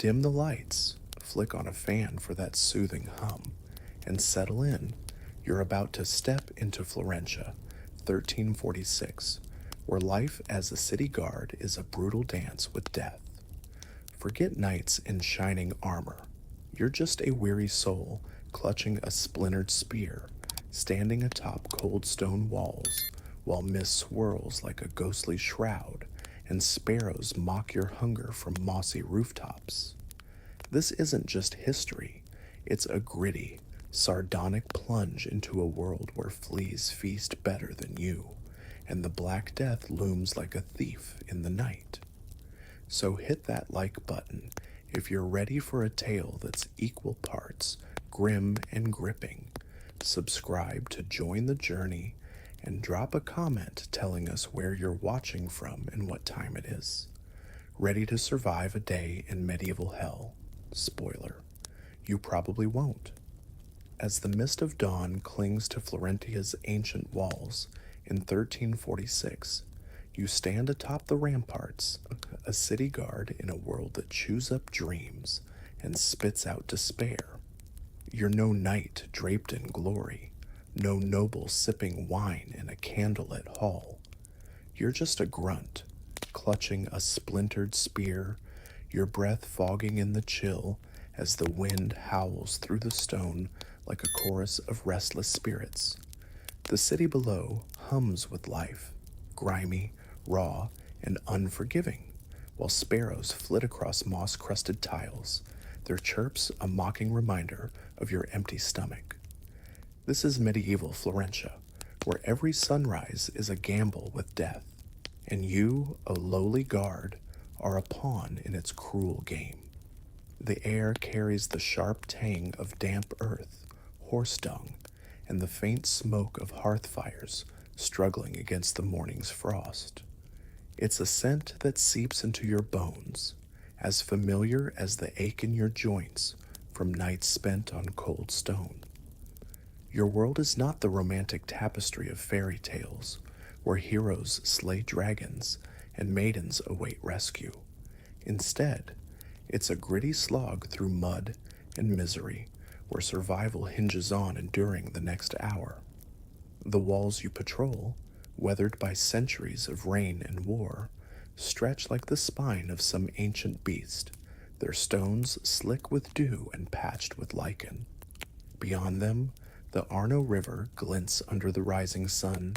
Dim the lights, flick on a fan for that soothing hum, and settle in. You're about to step into Florentia, 1346, where life as a city guard is a brutal dance with death. Forget knights in shining armor. You're just a weary soul clutching a splintered spear, standing atop cold stone walls while mist swirls like a ghostly shroud and sparrows mock your hunger from mossy rooftops. This isn't just history, it's a gritty, sardonic plunge into a world where fleas feast better than you, and the Black Death looms like a thief in the night. So hit that like button if you're ready for a tale that's equal parts grim and gripping. Subscribe to join the journey and drop a comment telling us where you're watching from and what time it is. Ready to survive a day in medieval hell? Spoiler, you probably won't. As the mist of dawn clings to Florentia's ancient walls in 1346, you stand atop the ramparts, a city guard in a world that chews up dreams and spits out despair. You're no knight draped in glory, no noble sipping wine in a candlelit hall. You're just a grunt, clutching a splintered spear, your breath fogging in the chill as the wind howls through the stone like a chorus of restless spirits. The city below hums with life, grimy, raw, and unforgiving, while sparrows flit across moss-crusted tiles, their chirps a mocking reminder of your empty stomach. This is medieval Florentia, where every sunrise is a gamble with death, and you, a lowly guard, are a pawn in its cruel game. The air carries the sharp tang of damp earth, horse dung, and the faint smoke of hearth fires struggling against the morning's frost. It's a scent that seeps into your bones, as familiar as the ache in your joints from nights spent on cold stone. Your world is not the romantic tapestry of fairy tales, where heroes slay dragons and maidens await rescue. Instead, it's a gritty slog through mud and misery, where survival hinges on enduring the next hour. The walls you patrol, weathered by centuries of rain and war, stretch like the spine of some ancient beast, their stones slick with dew and patched with lichen. Beyond them, the Arno River glints under the rising sun,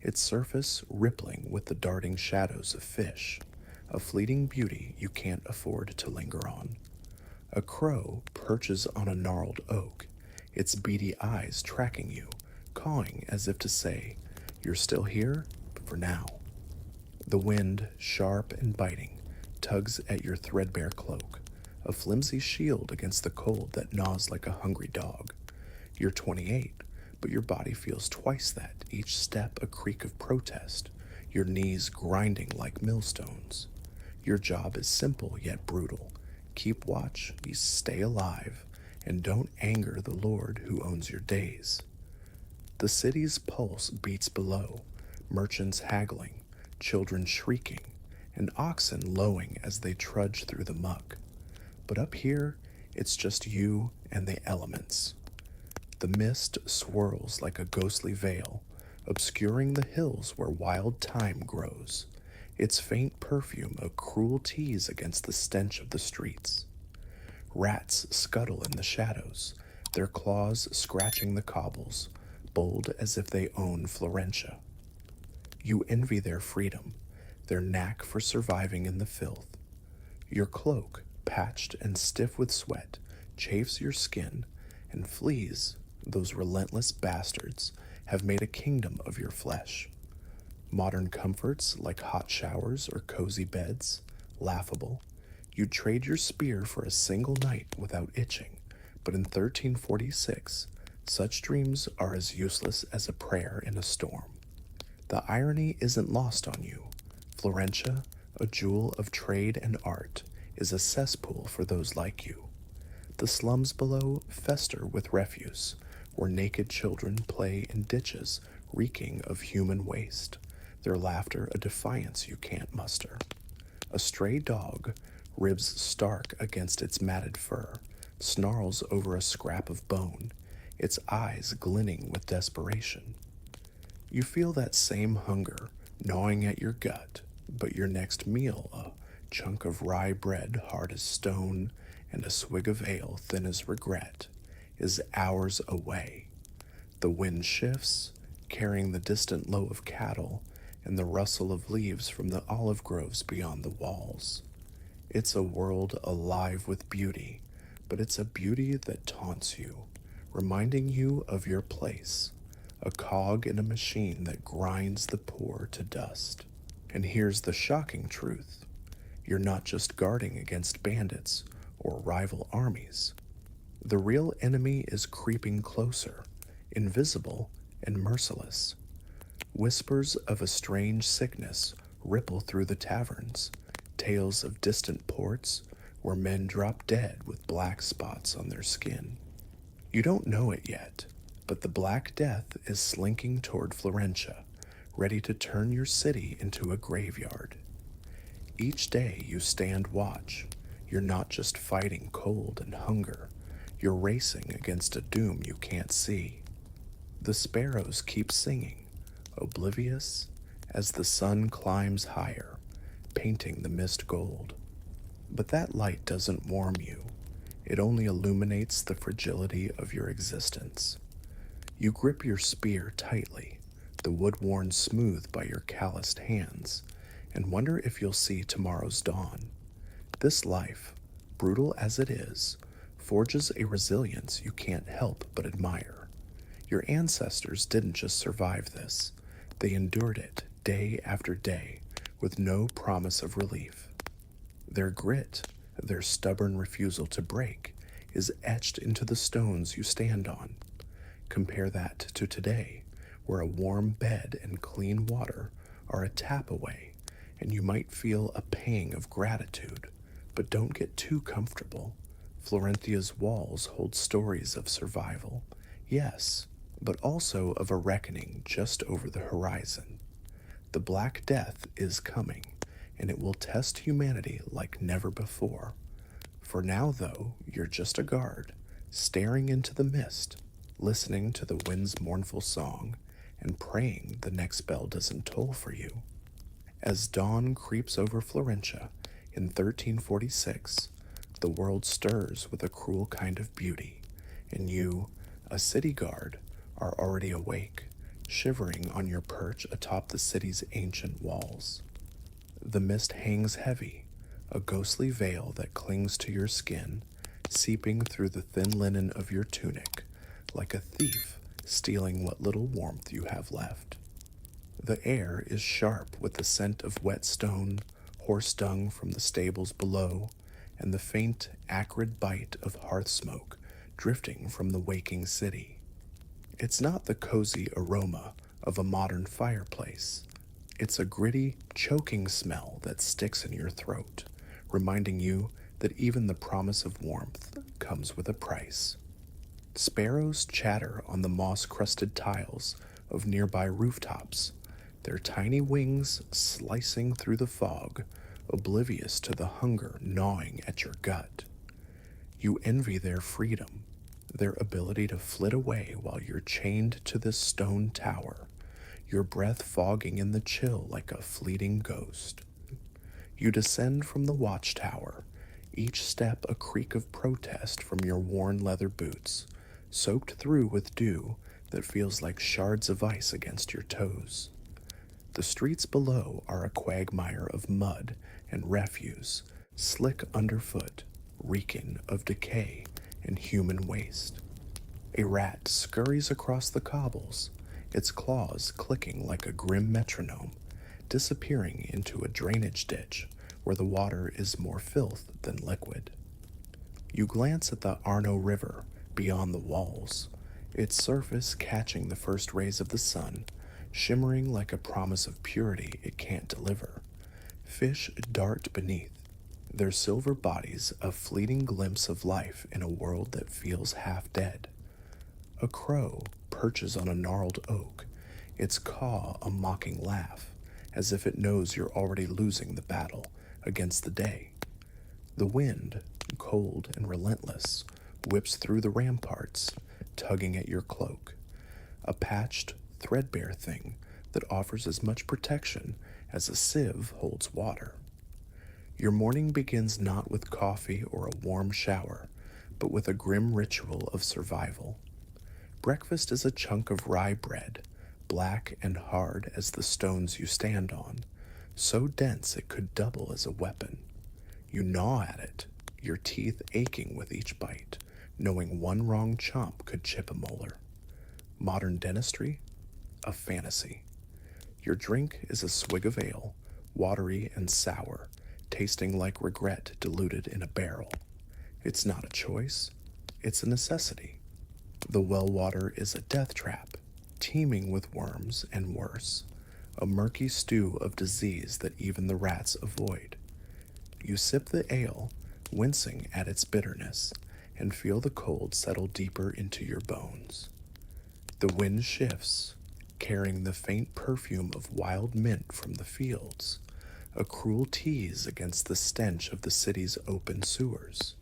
its surface rippling with the darting shadows of fish, a fleeting beauty you can't afford to linger on. A crow perches on a gnarled oak, its beady eyes tracking you, cawing as if to say, "You're still here, for now." The wind, sharp and biting, tugs at your threadbare cloak, a flimsy shield against the cold that gnaws like a hungry dog. You're 28, but your body feels twice that, each step a creak of protest, your knees grinding like millstones. Your job is simple yet brutal. Keep watch, you stay alive, and don't anger the Lord who owns your days. The city's pulse beats below, merchants haggling, children shrieking, and oxen lowing as they trudge through the muck. But up here, it's just you and the elements. The mist swirls like a ghostly veil, obscuring the hills where wild thyme grows, its faint perfume a cruel tease against the stench of the streets. Rats scuttle in the shadows, their claws scratching the cobbles, bold as if they own Florentia. You envy their freedom, their knack for surviving in the filth. Your cloak, patched and stiff with sweat, chafes your skin, and fleas, those relentless bastards, have made a kingdom of your flesh. Modern comforts like hot showers or cozy beds, laughable. You'd trade your spear for a single night without itching, but in 1346, such dreams are as useless as a prayer in a storm. The irony isn't lost on you. Florentia, a jewel of trade and art, is a cesspool for those like you. The slums below fester with refuse, where naked children play in ditches reeking of human waste, their laughter a defiance you can't muster. A stray dog, ribs stark against its matted fur, snarls over a scrap of bone, its eyes glinting with desperation. You feel that same hunger gnawing at your gut, but your next meal, a chunk of rye bread hard as stone and a swig of ale thin as regret, is hours away. The wind shifts, carrying the distant low of cattle and the rustle of leaves from the olive groves beyond the walls. It's a world alive with beauty, but it's a beauty that taunts you, reminding you of your place, a cog in a machine that grinds the poor to dust. And here's the shocking truth. You're not just guarding against bandits or rival armies. The real enemy is creeping closer, invisible and merciless. Whispers of a strange sickness ripple through the taverns, tales of distant ports where men drop dead with black spots on their skin. You don't know it yet, but the Black Death is slinking toward Florentia, ready to turn your city into a graveyard. Each day you stand watch. You're not just fighting cold and hunger, you're racing against a doom you can't see. The sparrows keep singing, oblivious, as the sun climbs higher, painting the mist gold. But that light doesn't warm you. It only illuminates the fragility of your existence. You grip your spear tightly, the wood worn smooth by your calloused hands, and wonder if you'll see tomorrow's dawn. This life, brutal as it is, forges a resilience you can't help but admire. Your ancestors didn't just survive this, they endured it day after day with no promise of relief. Their grit, their stubborn refusal to break, is etched into the stones you stand on. Compare that to today, where a warm bed and clean water are a tap away, and you might feel a pang of gratitude. But don't get too comfortable. Florentia's walls hold stories of survival, yes, but also of a reckoning just over the horizon. The Black Death is coming, and it will test humanity like never before. For now, though, you're just a guard, staring into the mist, listening to the wind's mournful song, and praying the next bell doesn't toll for you. As dawn creeps over Florentia in 1346, the world stirs with a cruel kind of beauty, and you, a city guard, are already awake, shivering on your perch atop the city's ancient walls. The mist hangs heavy, a ghostly veil that clings to your skin, seeping through the thin linen of your tunic, like a thief stealing what little warmth you have left. The air is sharp with the scent of wet stone, horse dung from the stables below, and the faint, acrid bite of hearth smoke drifting from the waking city. It's not the cozy aroma of a modern fireplace. It's a gritty, choking smell that sticks in your throat, reminding you that even the promise of warmth comes with a price. Sparrows chatter on the moss-crusted tiles of nearby rooftops, their tiny wings slicing through the fog, oblivious to the hunger gnawing at your gut. You envy their freedom, their ability to flit away while you're chained to this stone tower, your breath fogging in the chill like a fleeting ghost. You descend from the watchtower, each step a creak of protest from your worn leather boots, soaked through with dew that feels like shards of ice against your toes. The streets below are a quagmire of mud and refuse, slick underfoot, reeking of decay and human waste. A rat scurries across the cobbles, its claws clicking like a grim metronome, disappearing into a drainage ditch where the water is more filth than liquid. You glance at the Arno River beyond the walls, its surface catching the first rays of the sun, shimmering like a promise of purity it can't deliver. Fish dart beneath, their silver bodies a fleeting glimpse of life in a world that feels half dead. A crow perches on a gnarled oak, its caw a mocking laugh, as if it knows you're already losing the battle against the day. The wind, cold and relentless, whips through the ramparts, tugging at your cloak, a patched, threadbare thing that offers as much protection as a sieve holds water. Your morning begins not with coffee or a warm shower, but with a grim ritual of survival. Breakfast is a chunk of rye bread, black and hard as the stones you stand on, so dense it could double as a weapon. You gnaw at it, your teeth aching with each bite, knowing one wrong chomp could chip a molar. Modern dentistry? A fantasy. Your drink is a swig of ale, watery and sour, tasting like regret diluted in a barrel. It's not a choice, it's a necessity. The well water is a death trap, teeming with worms and worse, a murky stew of disease that even the rats avoid. You sip the ale, wincing at its bitterness, and feel the cold settle deeper into your bones. The wind shifts, carrying the faint perfume of wild mint from the fields, a cruel tease against the stench of the city's open sewers.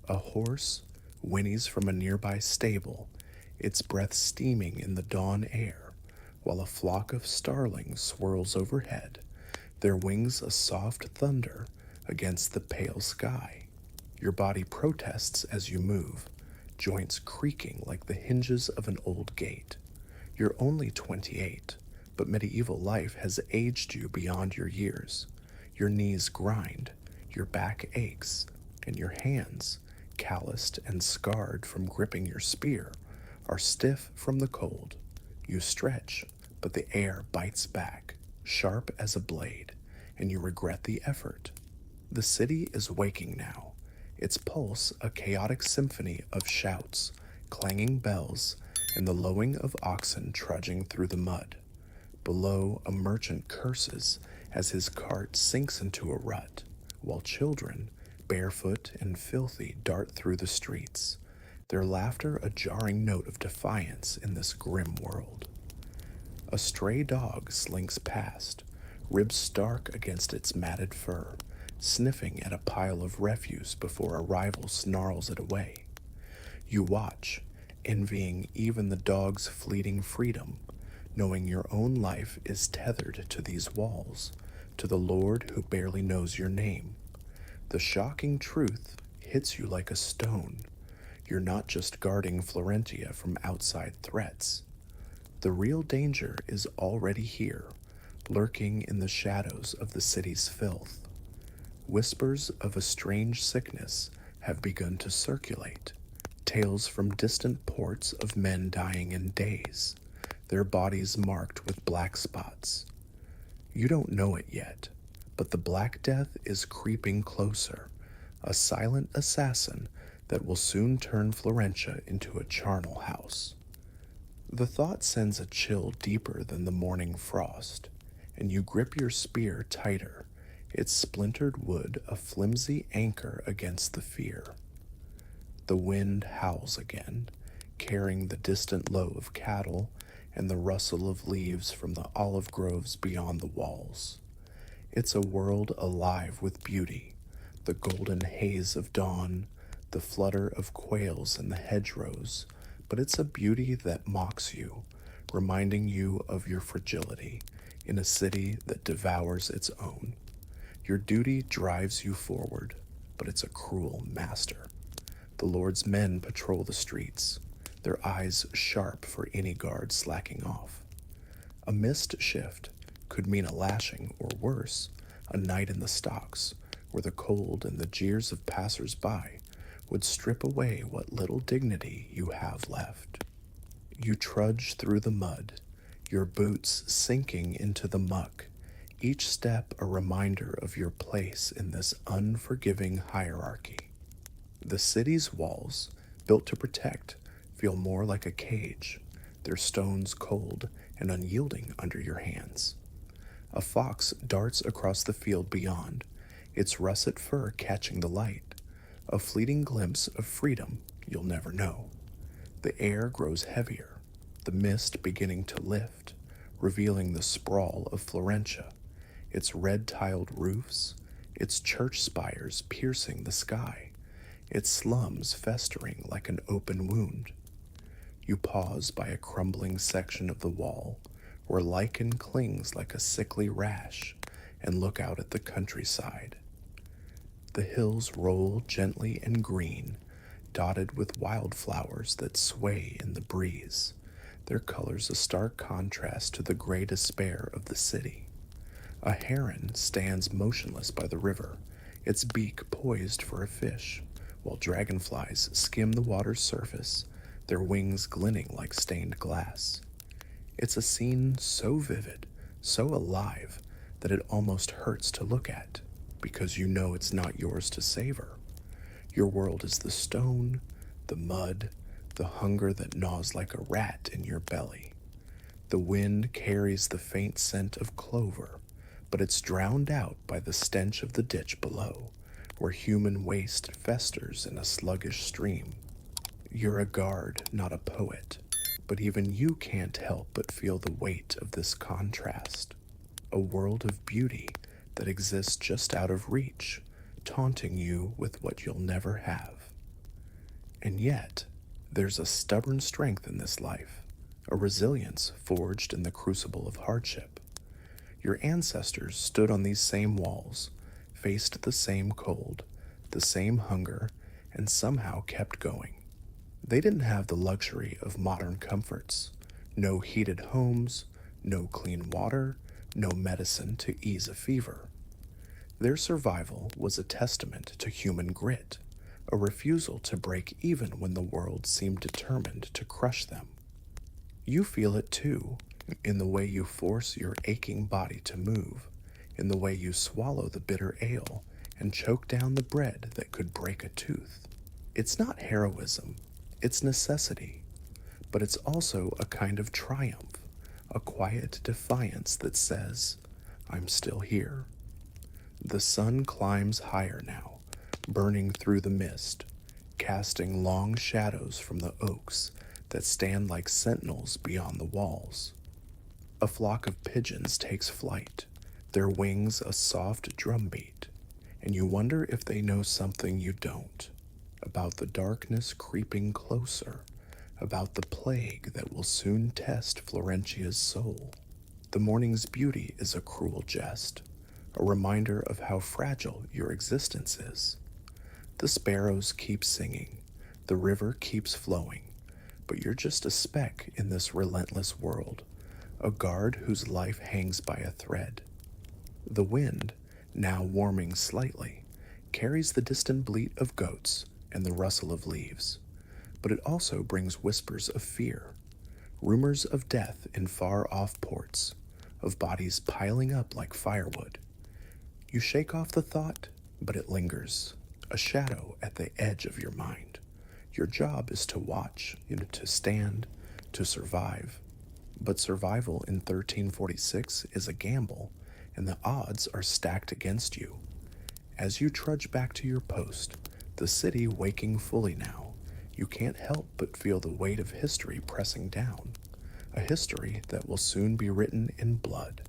A horse whinnies from a nearby stable, its breath steaming in the dawn air, while a flock of starlings swirls overhead, their wings a soft thunder against the pale sky. Your body protests as you move, joints creaking like the hinges of an old gate. You're only 28, but medieval life has aged you beyond your years. Your knees grind, your back aches, and your hands, calloused and scarred from gripping your spear, are stiff from the cold. You stretch, but the air bites back, sharp as a blade, and you regret the effort. The city is waking now, its pulse a chaotic symphony of shouts, clanging bells, and the lowing of oxen trudging through the mud. Below, a merchant curses as his cart sinks into a rut, while children, barefoot and filthy, dart through the streets, their laughter a jarring note of defiance in this grim world. A stray dog slinks past, ribs stark against its matted fur, sniffing at a pile of refuse before a rival snarls it away. You watch, envying even the dog's fleeting freedom, knowing your own life is tethered to these walls, to the Lord who barely knows your name. The shocking truth hits you like a stone. You're not just guarding Florentia from outside threats. The real danger is already here, lurking in the shadows of the city's filth. Whispers of a strange sickness have begun to circulate, tales from distant ports of men dying in days, their bodies marked with black spots. You don't know it yet, but the Black Death is creeping closer, a silent assassin that will soon turn Florentia into a charnel house. The thought sends a chill deeper than the morning frost, and you grip your spear tighter, its splintered wood a flimsy anchor against the fear. The wind howls again, carrying the distant low of cattle and the rustle of leaves from the olive groves beyond the walls. It's a world alive with beauty, the golden haze of dawn, the flutter of quails in the hedgerows, but it's a beauty that mocks you, reminding you of your fragility in a city that devours its own. Your duty drives you forward, but it's a cruel master. The Lord's men patrol the streets, their eyes sharp for any guard slacking off. A missed shift could mean a lashing, or worse, a night in the stocks, where the cold and the jeers of passers-by would strip away what little dignity you have left. You trudge through the mud, your boots sinking into the muck, each step a reminder of your place in this unforgiving hierarchy. The city's walls, built to protect, feel more like a cage, their stones cold and unyielding under your hands. A fox darts across the field beyond, its russet fur catching the light, a fleeting glimpse of freedom you'll never know. The air grows heavier, the mist beginning to lift, revealing the sprawl of Florentia, its red-tiled roofs, its church spires piercing the sky, its slums festering like an open wound. You pause by a crumbling section of the wall where lichen clings like a sickly rash and look out at the countryside. The hills roll gently and green, dotted with wildflowers that sway in the breeze, their colors a stark contrast to the gray despair of the city. A heron stands motionless by the river, its beak poised for a fish, while dragonflies skim the water's surface, their wings glinting like stained glass. It's a scene so vivid, so alive, that it almost hurts to look at, because you know it's not yours to savor. Your world is the stone, the mud, the hunger that gnaws like a rat in your belly. The wind carries the faint scent of clover, but it's drowned out by the stench of the ditch below, where human waste festers in a sluggish stream. You're a guard, not a poet, but even you can't help but feel the weight of this contrast. A world of beauty that exists just out of reach, taunting you with what you'll never have. And yet, there's a stubborn strength in this life, a resilience forged in the crucible of hardship. Your ancestors stood on these same walls, faced the same cold, the same hunger, and somehow kept going. They didn't have the luxury of modern comforts, no heated homes, no clean water, no medicine to ease a fever. Their survival was a testament to human grit, a refusal to break even when the world seemed determined to crush them. You feel it too, in the way you force your aching body to move, in the way you swallow the bitter ale and choke down the bread that could break a tooth. It's not heroism, it's necessity, but it's also a kind of triumph, a quiet defiance that says, I'm still here. The sun climbs higher now, burning through the mist, casting long shadows from the oaks that stand like sentinels beyond the walls. A flock of pigeons takes flight, their wings a soft drumbeat, and you wonder if they know something you don't, about the darkness creeping closer, about the plague that will soon test Florentia's soul. The morning's beauty is a cruel jest, a reminder of how fragile your existence is. The sparrows keep singing, the river keeps flowing, but you're just a speck in this relentless world, a guard whose life hangs by a thread. The wind, now warming slightly, carries the distant bleat of goats and the rustle of leaves, but it also brings whispers of fear, rumors of death in far-off ports, of bodies piling up like firewood. You shake off the thought, but it lingers, a shadow at the edge of your mind. Your job is to watch, to stand, to survive. But survival in 1346 is a gamble, and the odds are stacked against you. As you trudge back to your post, the city waking fully now, you can't help but feel the weight of history pressing down, a history that will soon be written in blood.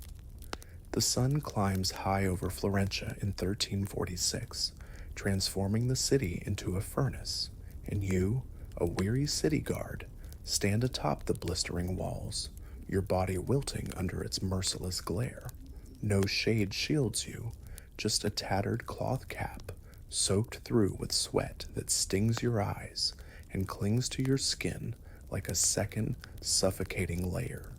The sun climbs high over Florentia in 1346, transforming the city into a furnace, and you, a weary city guard, stand atop the blistering walls, your body wilting under its merciless glare. No shade shields you, just a tattered cloth cap, soaked through with sweat that stings your eyes and clings to your skin like a second, suffocating layer.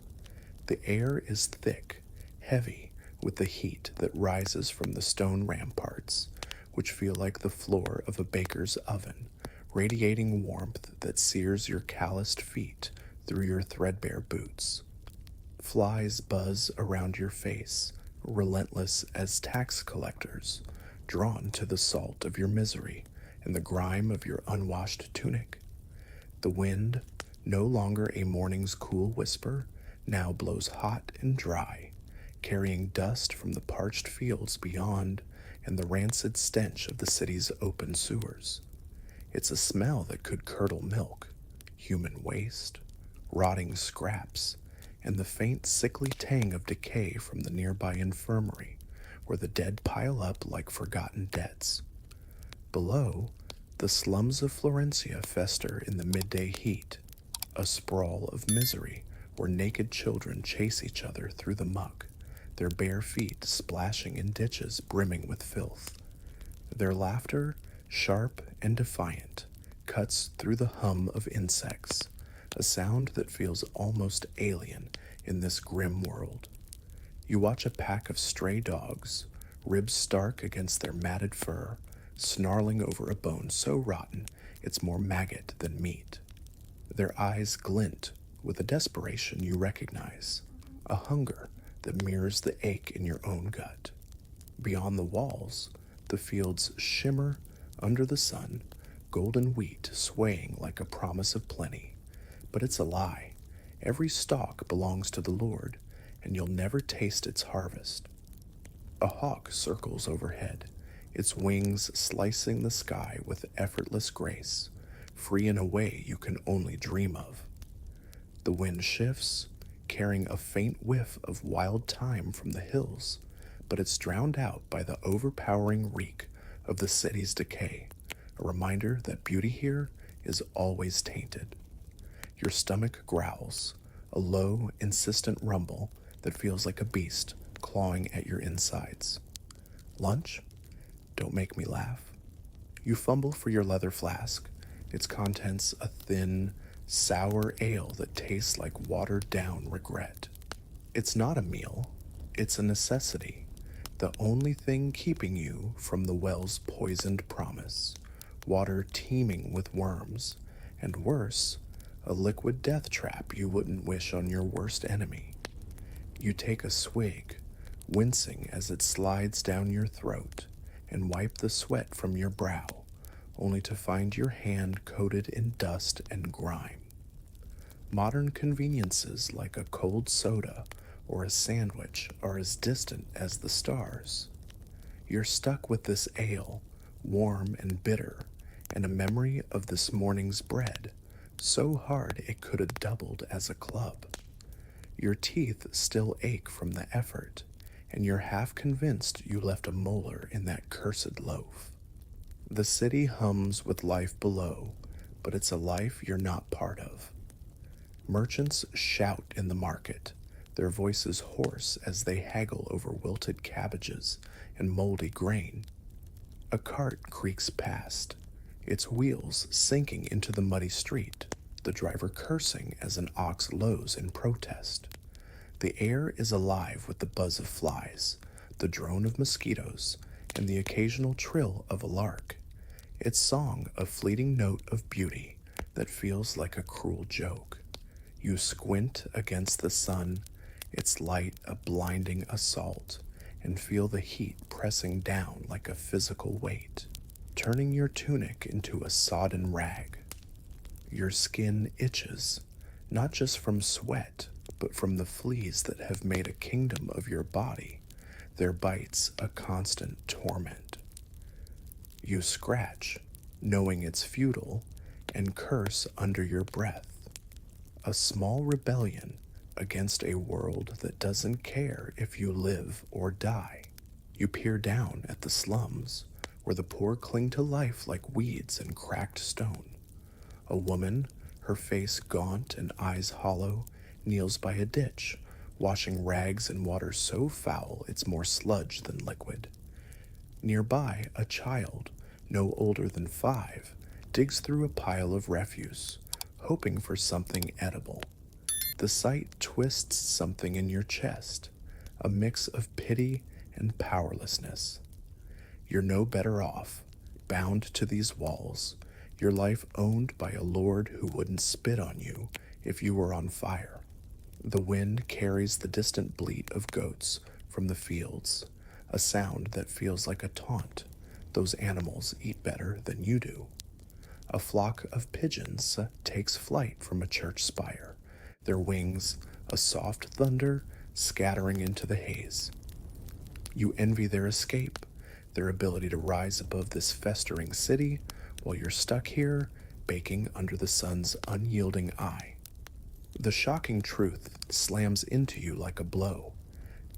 The air is thick, heavy, with the heat that rises from the stone ramparts, which feel like the floor of a baker's oven, radiating warmth that sears your calloused feet through your threadbare boots. Flies buzz around your face, relentless as tax collectors, drawn to the salt of your misery and the grime of your unwashed tunic. The wind, no longer a morning's cool whisper, now blows hot and dry, carrying dust from the parched fields beyond and the rancid stench of the city's open sewers. It's a smell that could curdle milk, human waste, rotting scraps, and the faint sickly tang of decay from the nearby infirmary, where the dead pile up like forgotten debts. Below, the slums of Florencia fester in the midday heat, a sprawl of misery where naked children chase each other through the muck, their bare feet splashing in ditches brimming with filth. Their laughter, sharp and defiant, cuts through the hum of insects, a sound that feels almost alien in this grim world. You watch a pack of stray dogs, ribs stark against their matted fur, snarling over a bone so rotten it's more maggot than meat. Their eyes glint with a desperation you recognize, a hunger that mirrors the ache in your own gut. Beyond the walls, the fields shimmer under the sun, golden wheat swaying like a promise of plenty. But it's a lie. Every stalk belongs to the Lord, and you'll never taste its harvest. A hawk circles overhead, its wings slicing the sky with effortless grace, free in a way you can only dream of. The wind shifts, carrying a faint whiff of wild thyme from the hills, but it's drowned out by the overpowering reek of the city's decay, a reminder that beauty here is always tainted. Your stomach growls, a low, insistent rumble that feels like a beast clawing at your insides. Lunch? Don't make me laugh. You fumble for your leather flask, its contents a thin, sour ale that tastes like watered-down regret. It's not a meal, it's a necessity, the only thing keeping you from the well's poisoned promise, water teeming with worms, and worse, a liquid death trap you wouldn't wish on your worst enemy. You take a swig, wincing as it slides down your throat, and wipe the sweat from your brow, only to find your hand coated in dust and grime. Modern conveniences like a cold soda or a sandwich are as distant as the stars. You're stuck with this ale, warm and bitter, and a memory of this morning's bread, so hard it could have doubled as a club. Your teeth still ache from the effort, and you're half convinced you left a molar in that cursed loaf. The city hums with life below, but it's a life you're not part of. Merchants shout in the market, their voices hoarse as they haggle over wilted cabbages and moldy grain. A cart creaks past, its wheels sinking into the muddy street, the driver cursing as an ox lows in protest. The air is alive with the buzz of flies, the drone of mosquitoes, and the occasional trill of a lark, its song a fleeting note of beauty that feels like a cruel joke. You squint against the sun, its light a blinding assault, and feel the heat pressing down like a physical weight, turning your tunic into a sodden rag. Your skin itches, not just from sweat, but from the fleas that have made a kingdom of your body, their bites a constant torment. You scratch, knowing it's futile, and curse under your breath. A small rebellion against a world that doesn't care if you live or die. You peer down at the slums, where the poor cling to life like weeds and cracked stone. A woman, her face gaunt and eyes hollow, kneels by a ditch, washing rags in water so foul it's more sludge than liquid. Nearby, a child, no older than 5, digs through a pile of refuse, hoping for something edible. The sight twists something in your chest, a mix of pity and powerlessness. You're no better off, bound to these walls, your life owned by a lord who wouldn't spit on you if you were on fire. The wind carries the distant bleat of goats from the fields, a sound that feels like a taunt. Those animals eat better than you do. A flock of pigeons takes flight from a church spire, their wings a soft thunder scattering into the haze. You envy their escape, their ability to rise above this festering city, while you're stuck here, baking under the sun's unyielding eye. The shocking truth slams into you like a blow.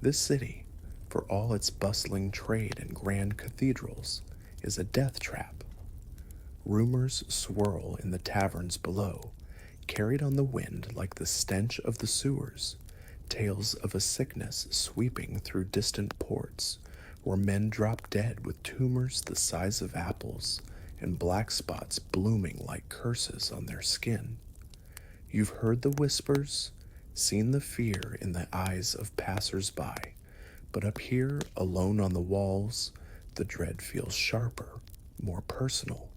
This city, for all its bustling trade and grand cathedrals, is a death trap. Rumors swirl in the taverns below, carried on the wind like the stench of the sewers, tales of a sickness sweeping through distant ports, where men drop dead with tumors the size of apples and black spots blooming like curses on their skin. You've heard the whispers, seen the fear in the eyes of passers-by, but up here, alone on the walls, the dread feels sharper, more personal.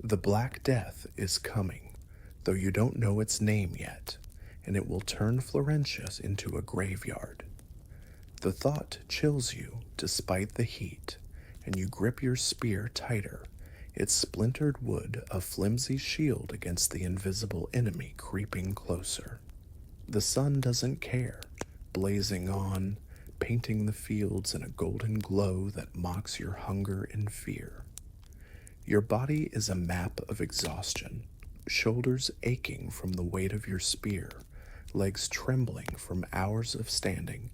The Black Death is coming, though you don't know its name yet, and it will turn Florentia into a graveyard. The thought chills you despite the heat, and you grip your spear tighter, its splintered wood a flimsy shield against the invisible enemy creeping closer. The sun doesn't care, blazing on, painting the fields in a golden glow that mocks your hunger and fear. Your body is a map of exhaustion, shoulders aching from the weight of your spear, legs trembling from hours of standing,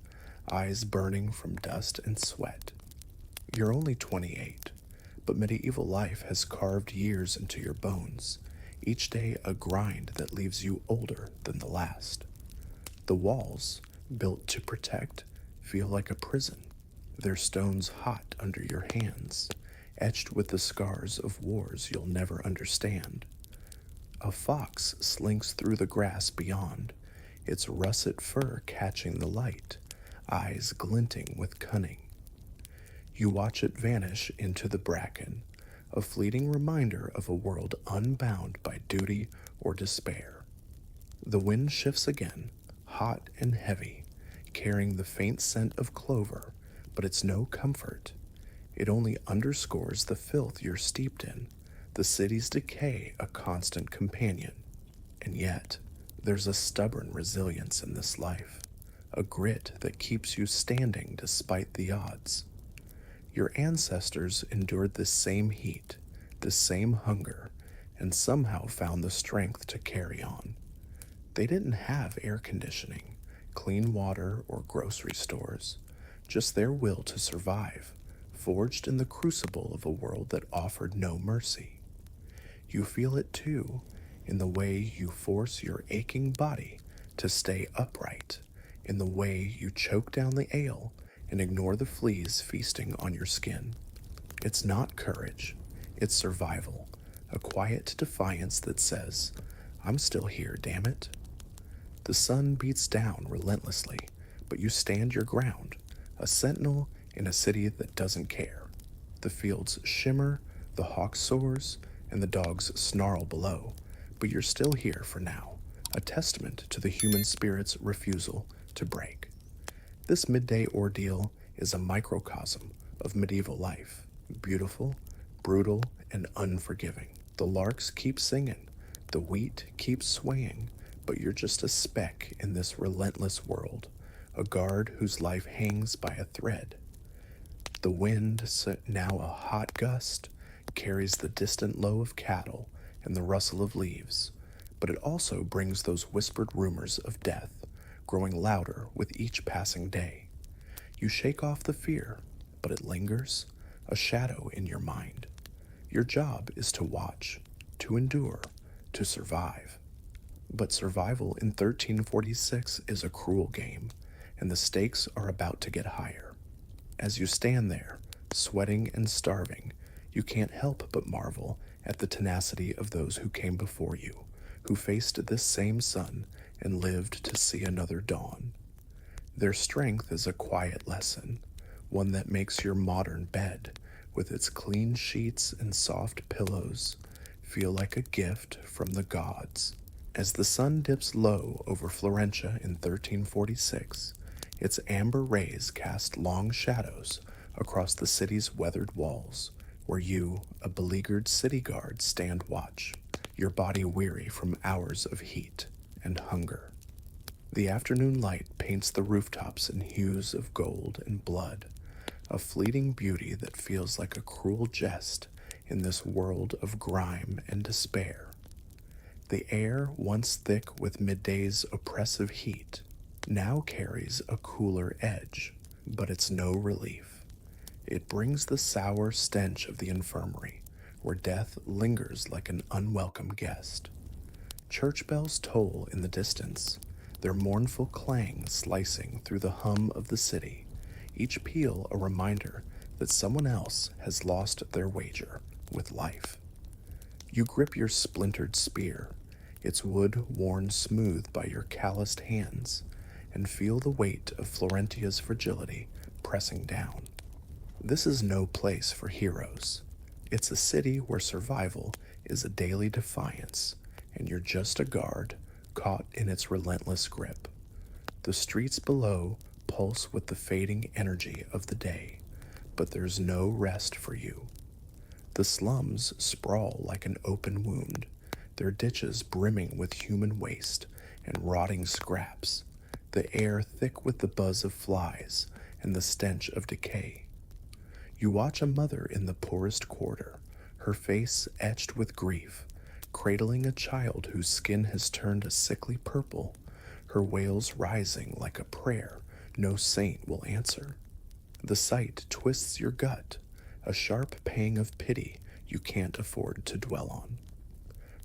eyes burning from dust and sweat. You're only 28, but medieval life has carved years into your bones, each day a grind that leaves you older than the last. The walls, built to protect, feel like a prison, their stones hot under your hands, etched with the scars of wars you'll never understand. A fox slinks through the grass beyond, its russet fur catching the light, eyes glinting with cunning. You watch it vanish into the bracken, a fleeting reminder of a world unbound by duty or despair. The wind shifts again, hot and heavy, carrying the faint scent of clover, but it's no comfort. It only underscores the filth you're steeped in, the city's decay a constant companion. And yet, there's a stubborn resilience in this life, a grit that keeps you standing despite the odds. Your ancestors endured this same heat, this same hunger, and somehow found the strength to carry on. They didn't have air conditioning, clean water, or grocery stores, just their will to survive, forged in the crucible of a world that offered no mercy. You feel it too, in the way you force your aching body to stay upright, in the way you choke down the ale and ignore the fleas feasting on your skin. It's not courage, it's survival, a quiet defiance that says, I'm still here, damn it. The sun beats down relentlessly, but you stand your ground, a sentinel in a city that doesn't care. The fields shimmer, the hawk soars, and the dogs snarl below, but you're still here for now, a testament to the human spirit's refusal to break. This midday ordeal is a microcosm of medieval life, beautiful, brutal, and unforgiving. The larks keep singing, the wheat keeps swaying, but you're just a speck in this relentless world, a guard whose life hangs by a thread. The wind, now a hot gust, carries the distant low of cattle and the rustle of leaves, but it also brings those whispered rumors of death, growing louder with each passing day. You shake off the fear, but it lingers, a shadow in your mind. Your job is to watch, to endure, to survive. But survival in 1346 is a cruel game, and the stakes are about to get higher. As you stand there, sweating and starving, you can't help but marvel at the tenacity of those who came before you, who faced this same sun and lived to see another dawn. Their strength is a quiet lesson, one that makes your modern bed, with its clean sheets and soft pillows, feel like a gift from the gods. As the sun dips low over Florentia in 1346, its amber rays cast long shadows across the city's weathered walls, where you, a beleaguered city guard, stand watch, your body weary from hours of heat and hunger. The afternoon light paints the rooftops in hues of gold and blood, a fleeting beauty that feels like a cruel jest in this world of grime and despair. The air, once thick with midday's oppressive heat, now carries a cooler edge, but it's no relief. It brings the sour stench of the infirmary, where death lingers like an unwelcome guest. Church bells toll in the distance, their mournful clang slicing through the hum of the city, each peal a reminder that someone else has lost their wager with life. You grip your splintered spear, its wood worn smooth by your calloused hands, and feel the weight of Florentia's fragility pressing down. This is no place for heroes. It's a city where survival is a daily defiance, and you're just a guard caught in its relentless grip. The streets below pulse with the fading energy of the day, but there's no rest for you. The slums sprawl like an open wound, their ditches brimming with human waste and rotting scraps, the air thick with the buzz of flies and the stench of decay. You watch a mother in the poorest quarter, her face etched with grief, cradling a child whose skin has turned a sickly purple, her wails rising like a prayer no saint will answer. The sight twists your gut, a sharp pang of pity you can't afford to dwell on.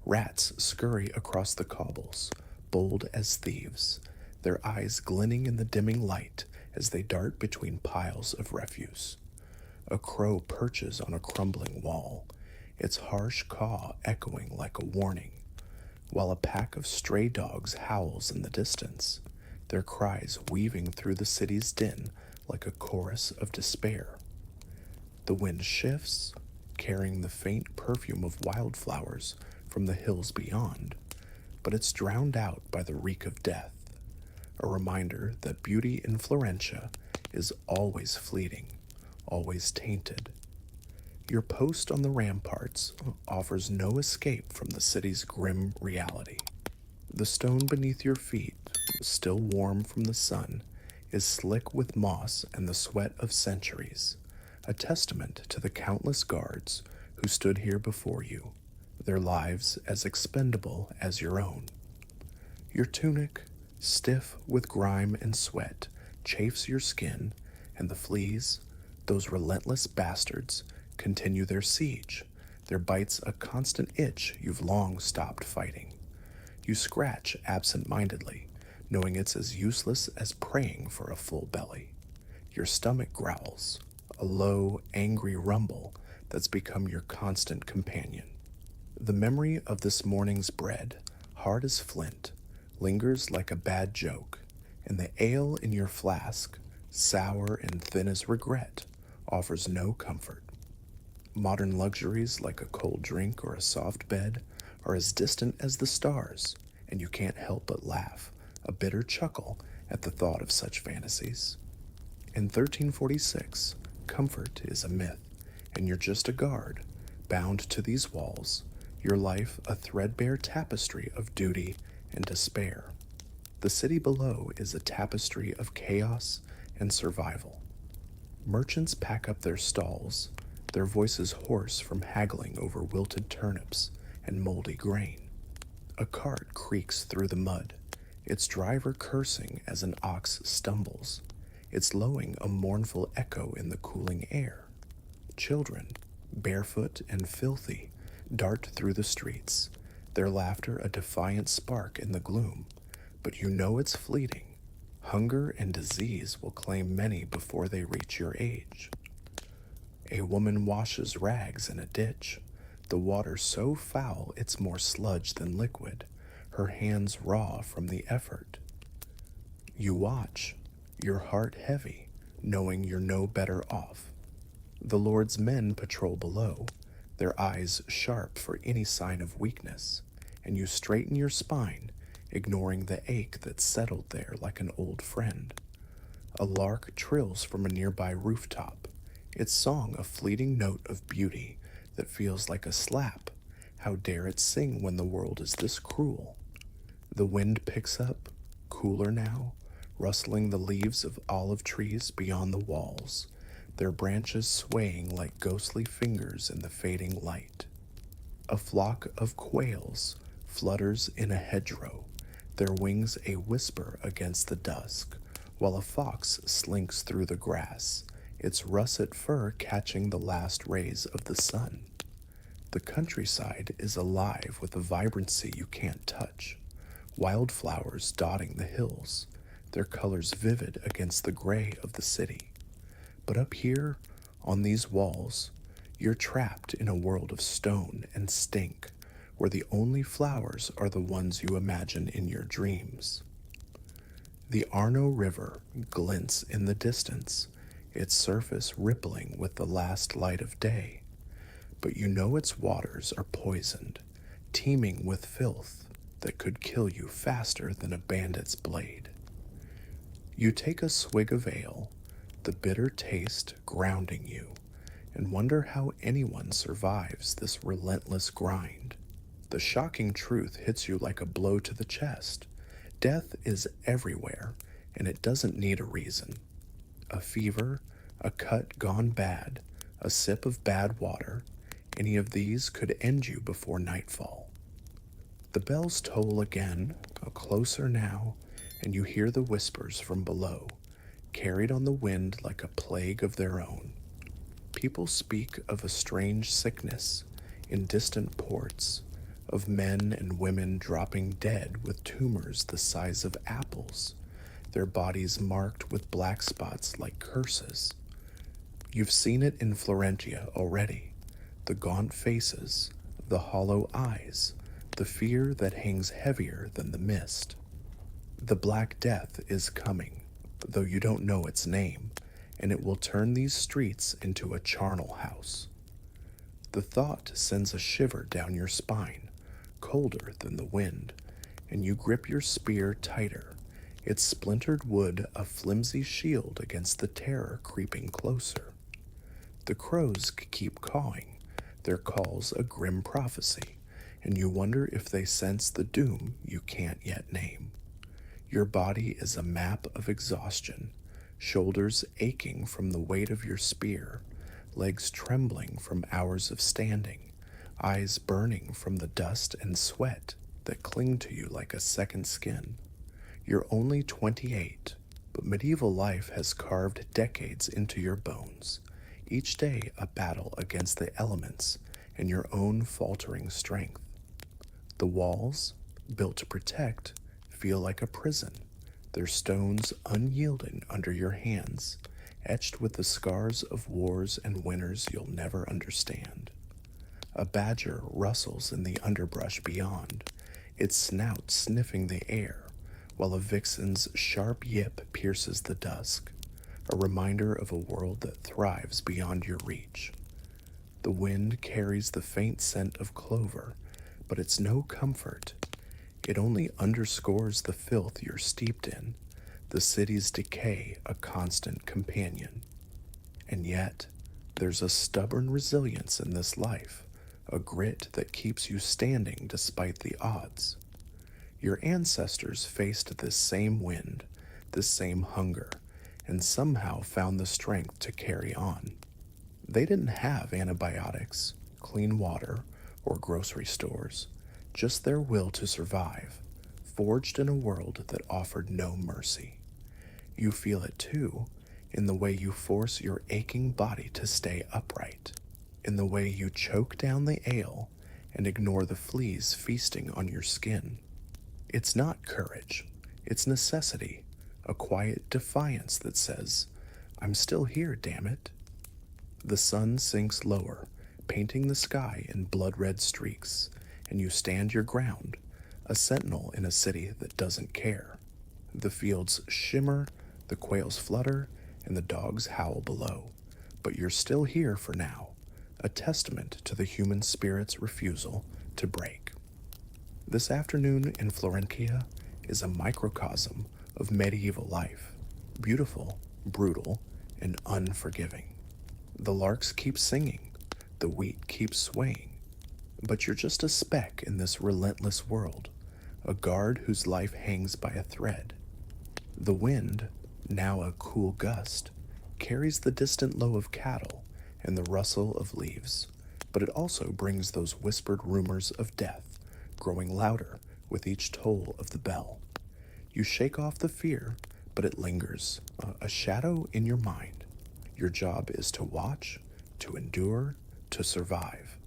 Rats scurry across the cobbles, bold as thieves, their eyes glinting in the dimming light as they dart between piles of refuse. A crow perches on a crumbling wall, its harsh caw echoing like a warning, while a pack of stray dogs howls in the distance, their cries weaving through the city's din like a chorus of despair. The wind shifts, carrying the faint perfume of wildflowers from the hills beyond, but it's drowned out by the reek of death, a reminder that beauty in Florentia is always fleeting, always tainted. Your post on the ramparts offers no escape from the city's grim reality. The stone beneath your feet, still warm from the sun, is slick with moss and the sweat of centuries, a testament to the countless guards who stood here before you, their lives as expendable as your own. Your tunic, stiff with grime and sweat, chafes your skin, and the fleas, those relentless bastards, continue their siege, their bites a constant itch you've long stopped fighting. You scratch absent-mindedly, knowing it's as useless as praying for a full belly. Your stomach growls, a low, angry rumble that's become your constant companion. The memory of this morning's bread, hard as flint, lingers like a bad joke, and the ale in your flask, sour and thin as regret, offers no comfort. Modern luxuries like a cold drink or a soft bed are as distant as the stars, and you can't help but laugh, a bitter chuckle at the thought of such fantasies. In 1346, comfort is a myth, and you're just a guard, bound to these walls, your life a threadbare tapestry of duty and despair. The city below is a tapestry of chaos and survival. Merchants pack up their stalls, their voices hoarse from haggling over wilted turnips and moldy grain. A cart creaks through the mud, its driver cursing as an ox stumbles, its lowing a mournful echo in the cooling air. Children, barefoot and filthy, dart through the streets, their laughter a defiant spark in the gloom, but you know it's fleeting. Hunger and disease will claim many before they reach your age. A woman washes rags in a ditch, the water so foul it's more sludge than liquid, her hands raw from the effort. You watch, your heart heavy, knowing you're no better off. The Lord's men patrol below, their eyes sharp for any sign of weakness, and you straighten your spine, ignoring the ache that's settled there like an old friend. A lark trills from a nearby rooftop, its song a fleeting note of beauty that feels like a slap. How dare it sing when the world is this cruel? The wind picks up, cooler now, rustling the leaves of olive trees beyond the walls, their branches swaying like ghostly fingers in the fading light. A flock of quails flutters in a hedgerow, their wings a whisper against the dusk, while a fox slinks through the grass, its russet fur catching the last rays of the sun. The countryside is alive with a vibrancy you can't touch, wildflowers dotting the hills, their colors vivid against the gray of the city. But up here, on these walls, you're trapped in a world of stone and stink, where the only flowers are the ones you imagine in your dreams. The Arno River glints in the distance, its surface rippling with the last light of day. But you know its waters are poisoned, teeming with filth that could kill you faster than a bandit's blade. You take a swig of ale, the bitter taste grounding you, and wonder how anyone survives this relentless grind. The shocking truth hits you like a blow to the chest. Death is everywhere, and it doesn't need a reason. A fever, a cut gone bad, a sip of bad water, any of these could end you before nightfall. The bells toll again, closer now, and you hear the whispers from below, carried on the wind like a plague of their own. People speak of a strange sickness in distant ports, of men and women dropping dead with tumors the size of apples, their bodies marked with black spots like curses. You've seen it in Florentia already, the gaunt faces, the hollow eyes, the fear that hangs heavier than the mist. The Black Death is coming, though you don't know its name, and it will turn these streets into a charnel house. The thought sends a shiver down your spine, colder than the wind, and you grip your spear tighter, its splintered wood a flimsy shield against the terror creeping closer. The crows keep cawing, their calls a grim prophecy, and you wonder if they sense the doom you can't yet name. Your body is a map of exhaustion, shoulders aching from the weight of your spear, legs trembling from hours of standing, eyes burning from the dust and sweat that cling to you like a second skin. You're only 28, but medieval life has carved decades into your bones, each day a battle against the elements and your own faltering strength. The walls, built to protect, feel like a prison, their stones unyielding under your hands, etched with the scars of wars and winters you'll never understand. A badger rustles in the underbrush beyond, its snout sniffing the air, while a vixen's sharp yip pierces the dusk, a reminder of a world that thrives beyond your reach. The wind carries the faint scent of clover, but it's no comfort. It only underscores the filth you're steeped in, the city's decay a constant companion. And yet, there's a stubborn resilience in this life, a grit that keeps you standing despite the odds. Your ancestors faced this same wind, this same hunger, and somehow found the strength to carry on. They didn't have antibiotics, clean water, or grocery stores, just their will to survive, forged in a world that offered no mercy. You feel it too, in the way you force your aching body to stay upright, in the way you choke down the ale and ignore the fleas feasting on your skin. It's not courage, it's necessity, a quiet defiance that says, "I'm still here, damn it." The sun sinks lower, painting the sky in blood-red streaks, and you stand your ground, a sentinel in a city that doesn't care. The fields shimmer, the quails flutter, and the dogs howl below, but you're still here for now, a testament to the human spirit's refusal to break. This afternoon in Florentia is a microcosm of medieval life, beautiful, brutal, and unforgiving. The larks keep singing, the wheat keeps swaying, but you're just a speck in this relentless world, a guard whose life hangs by a thread. The wind, now a cool gust, carries the distant low of cattle and the rustle of leaves, but it also brings those whispered rumors of death, growing louder with each toll of the bell. You shake off the fear, but it lingers, a shadow in your mind. Your job is to watch, to endure, to survive.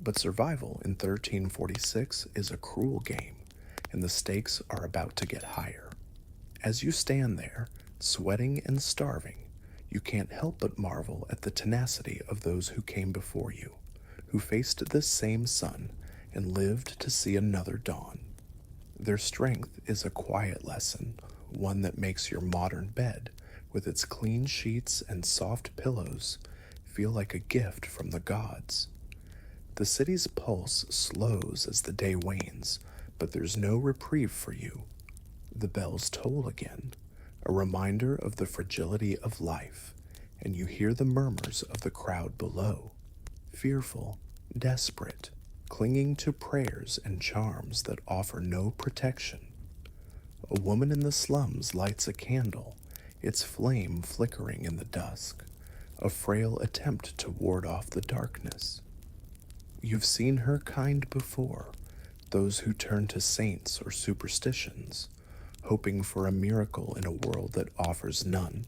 But survival in 1346 is a cruel game, and the stakes are about to get higher. As you stand there, sweating and starving, you can't help but marvel at the tenacity of those who came before you, who faced this same sun and lived to see another dawn. Their strength is a quiet lesson, one that makes your modern bed, with its clean sheets and soft pillows, feel like a gift from the gods. The city's pulse slows as the day wanes, but there's no reprieve for you. The bells toll again, a reminder of the fragility of life, and you hear the murmurs of the crowd below, fearful, desperate, clinging to prayers and charms that offer no protection. A woman in the slums lights a candle, its flame flickering in the dusk, a frail attempt to ward off the darkness. You've seen her kind before, those who turn to saints or superstitions, hoping for a miracle in a world that offers none.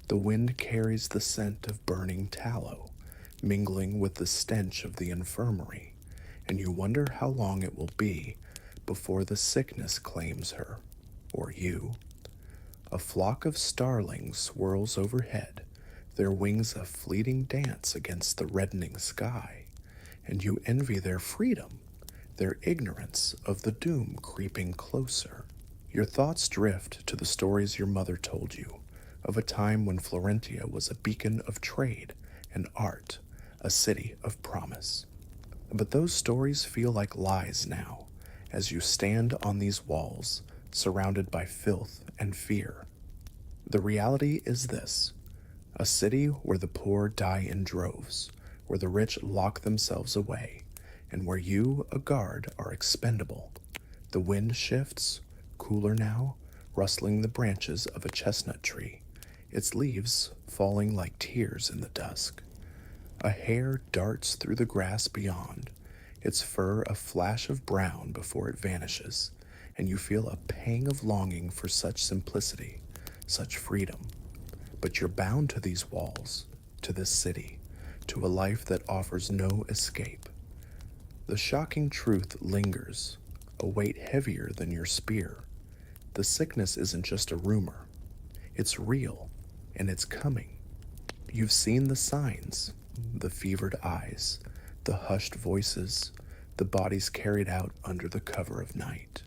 The wind carries the scent of burning tallow, mingling with the stench of the infirmary, and you wonder how long it will be before the sickness claims her, or you. A flock of starlings swirls overhead, their wings a fleeting dance against the reddening sky, and you envy their freedom, their ignorance of the doom creeping closer. Your thoughts drift to the stories your mother told you, of a time when Florentia was a beacon of trade and art, a city of promise. But those stories feel like lies now, as you stand on these walls, surrounded by filth and fear. The reality is this: a city where the poor die in droves, where the rich lock themselves away, and where you, a guard, are expendable. The wind shifts, cooler now, rustling the branches of a chestnut tree, its leaves falling like tears in the dusk. A hare darts through the grass beyond, its fur a flash of brown before it vanishes, and you feel a pang of longing for such simplicity, such freedom. But you're bound to these walls, to this city, to a life that offers no escape. The shocking truth lingers, a weight heavier than your spear. The sickness isn't just a rumor. It's real, and it's coming. You've seen the signs, the fevered eyes, the hushed voices, the bodies carried out under the cover of night.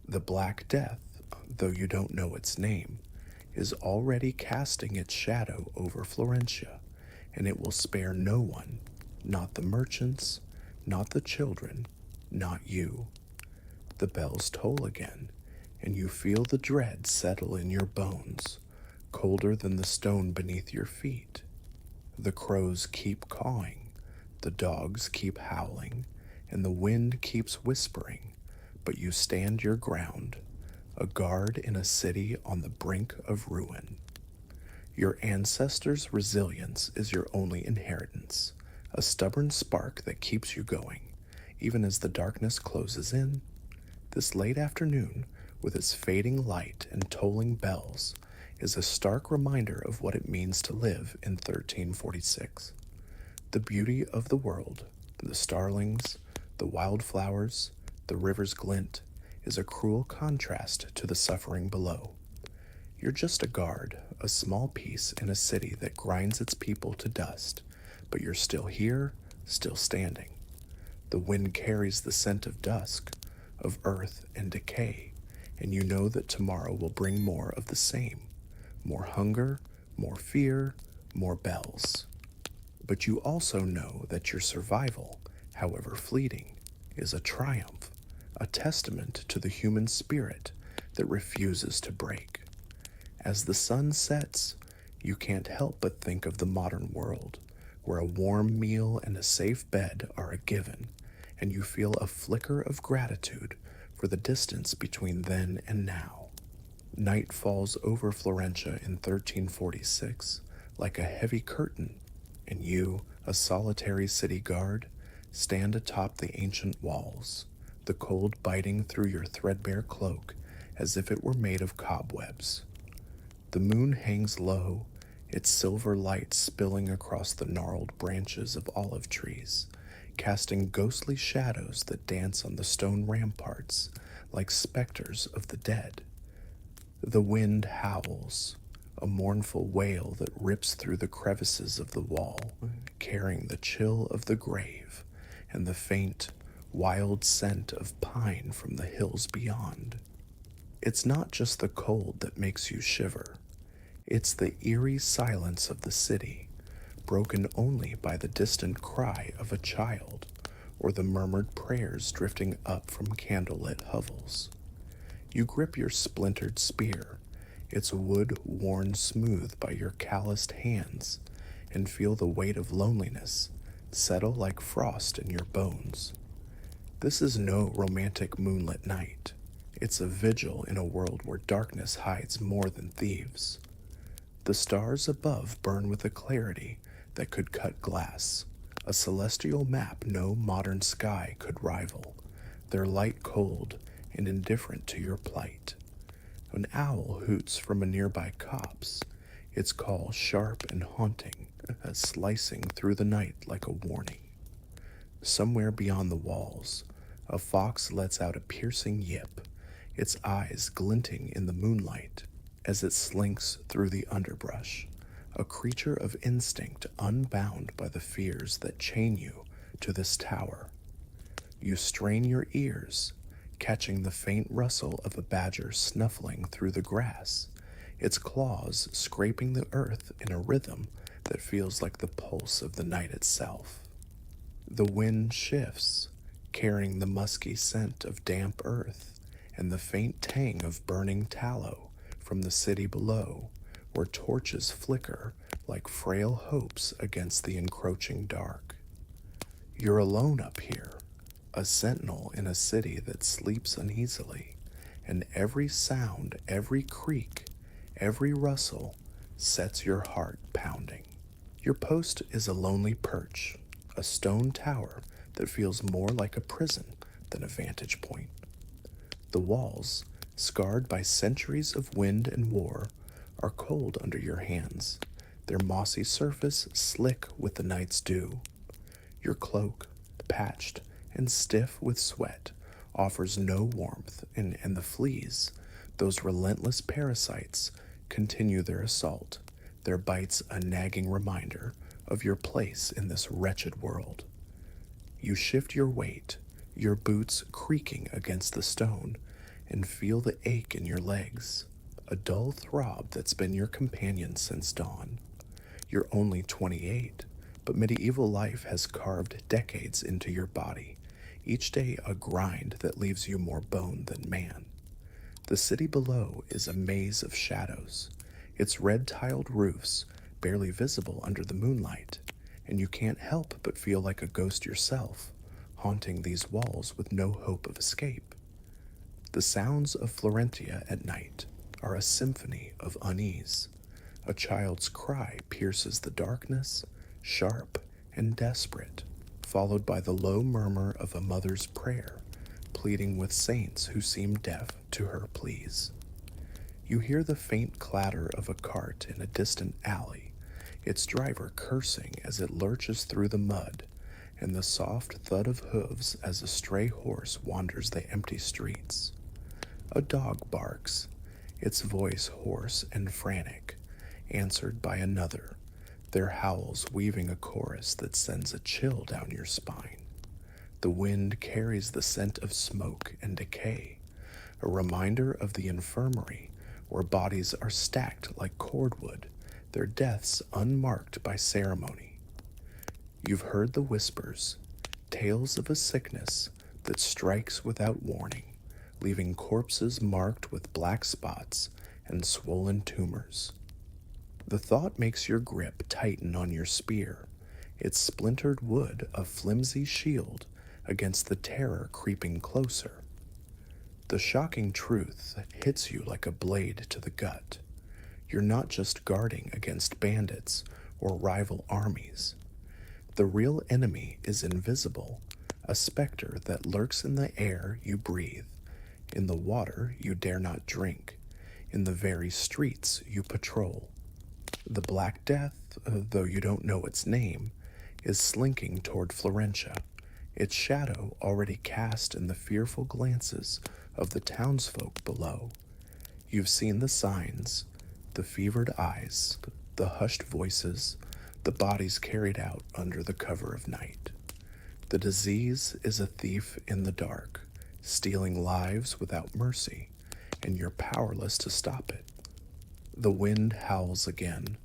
The Black Death, though you don't know its name, is already casting its shadow over Florentia, and it will spare no one, not the merchants, not the children, not you. The bells toll again, and you feel the dread settle in your bones, colder than the stone beneath your feet. The crows keep cawing, the dogs keep howling, and the wind keeps whispering, but you stand your ground, a guard in a city on the brink of ruin. Your ancestors' resilience is your only inheritance, a stubborn spark that keeps you going, even as the darkness closes in. This late afternoon, with its fading light and tolling bells, is a stark reminder of what it means to live in 1346. The beauty of the world, the starlings, the wildflowers, the river's glint, is a cruel contrast to the suffering below. You're just a guard, a small piece in a city that grinds its people to dust, but you're still here, still standing. The wind carries the scent of dusk, of earth and decay, and you know that tomorrow will bring more of the same. More hunger, more fear, more bells. But you also know that your survival, however fleeting, is a triumph, a testament to the human spirit that refuses to break. As the sun sets, you can't help but think of the modern world, where a warm meal and a safe bed are a given, and you feel a flicker of gratitude for the distance between then and now. Night falls over Florentia in 1346 like a heavy curtain, and you, a solitary city guard, stand atop the ancient walls, the cold biting through your threadbare cloak as if it were made of cobwebs. The moon hangs low, its silver light spilling across the gnarled branches of olive trees, casting ghostly shadows that dance on the stone ramparts like specters of the dead. The wind howls, a mournful wail that rips through the crevices of the wall, carrying the chill of the grave and the faint, wild scent of pine from the hills beyond. It's not just the cold that makes you shiver. It's the eerie silence of the city, broken only by the distant cry of a child or the murmured prayers drifting up from candlelit hovels. You grip your splintered spear, its wood worn smooth by your calloused hands, and feel the weight of loneliness settle like frost in your bones. This is no romantic moonlit night. It's a vigil in a world where darkness hides more than thieves. The stars above burn with a clarity that could cut glass, a celestial map no modern sky could rival, their light cold and indifferent to your plight. An owl hoots from a nearby copse, its call sharp and haunting, slicing through the night like a warning. Somewhere beyond the walls, a fox lets out a piercing yip, its eyes glinting in the moonlight as it slinks through the underbrush, a creature of instinct unbound by the fears that chain you to this tower. You strain your ears, catching the faint rustle of a badger snuffling through the grass, its claws scraping the earth in a rhythm that feels like the pulse of the night itself. The wind shifts, carrying the musky scent of damp earth and the faint tang of burning tallow from the city below, where torches flicker like frail hopes against the encroaching dark. You're alone up here, a sentinel in a city that sleeps uneasily, and every sound, every creak, every rustle sets your heart pounding. Your post is a lonely perch, a stone tower that feels more like a prison than a vantage point. The walls, scarred by centuries of wind and war, are cold under your hands, their mossy surface slick with the night's dew. Your cloak, patched and stiff with sweat, offers no warmth, and the fleas, those relentless parasites, continue their assault, their bites a nagging reminder of your place in this wretched world. You shift your weight, your boots creaking against the stone, and feel the ache in your legs, a dull throb that's been your companion since dawn. You're only 28, but medieval life has carved decades into your body, each day a grind that leaves you more bone than man. The city below is a maze of shadows, its red-tiled roofs barely visible under the moonlight, and you can't help but feel like a ghost yourself, haunting these walls with no hope of escape. The sounds of Florentia at night are a symphony of unease. A child's cry pierces the darkness, sharp and desperate, followed by the low murmur of a mother's prayer, pleading with saints who seem deaf to her pleas. You hear the faint clatter of a cart in a distant alley, its driver cursing as it lurches through the mud, and the soft thud of hooves as a stray horse wanders the empty streets. A dog barks, its voice hoarse and frantic, answered by another, their howls weaving a chorus that sends a chill down your spine. The wind carries the scent of smoke and decay, a reminder of the infirmary where bodies are stacked like cordwood, their deaths unmarked by ceremony. You've heard the whispers, tales of a sickness that strikes without warning, leaving corpses marked with black spots and swollen tumors. The thought makes your grip tighten on your spear, its splintered wood a flimsy shield against the terror creeping closer. The shocking truth hits you like a blade to the gut. You're not just guarding against bandits or rival armies. The real enemy is invisible, a specter that lurks in the air you breathe, In the water you dare not drink, in the very streets you patrol. The Black Death, though you don't know its name, is slinking toward Florentia, its shadow already cast in the fearful glances of the townsfolk below. You've seen the signs, the fevered eyes, the hushed voices, the bodies carried out under the cover of night. The disease is a thief in the dark, stealing lives without mercy, and you're powerless to stop it. The wind howls again,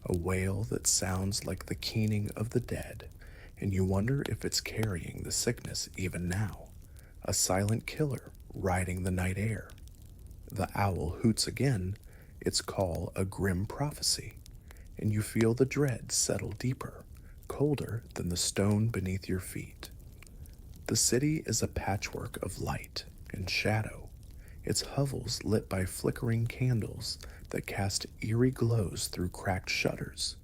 a wail that sounds like the keening of the dead, and you wonder if it's carrying the sickness even now, a silent killer riding the night air. The owl hoots again, its call a grim prophecy, and you feel the dread settle deeper, colder than the stone beneath your feet. The city is a patchwork of light and shadow, its hovels lit by flickering candles that cast eerie glows through cracked shutters.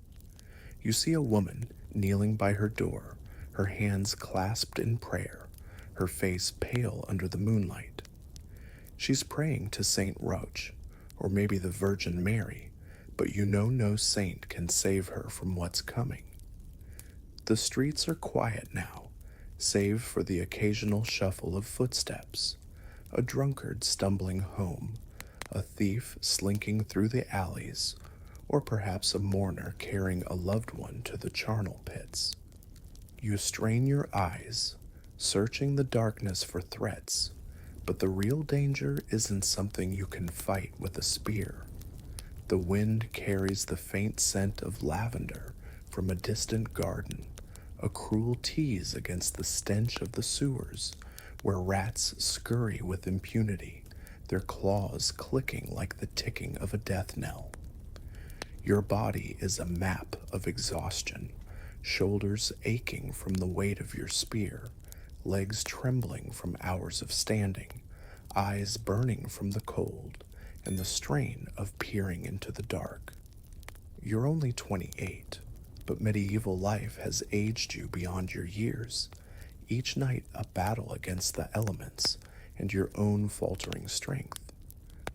You see a woman kneeling by her door, her hands clasped in prayer, her face pale under the moonlight. She's praying to Saint Roch, or maybe the Virgin Mary, but you know no saint can save her from what's coming. The streets are quiet now, save for the occasional shuffle of footsteps, a drunkard stumbling home, a thief slinking through the alleys, or perhaps a mourner carrying a loved one to the charnel pits. You strain your eyes, searching the darkness for threats, but the real danger isn't something you can fight with a spear. The wind carries the faint scent of lavender from a distant garden, a cruel tease against the stench of the sewers, where rats scurry with impunity, their claws clicking like the ticking of a death knell. Your body is a map of exhaustion, shoulders aching from the weight of your spear, legs trembling from hours of standing, eyes burning from the cold and the strain of peering into the dark. You're only 28, but medieval life has aged you beyond your years, each night a battle against the elements and your own faltering strength.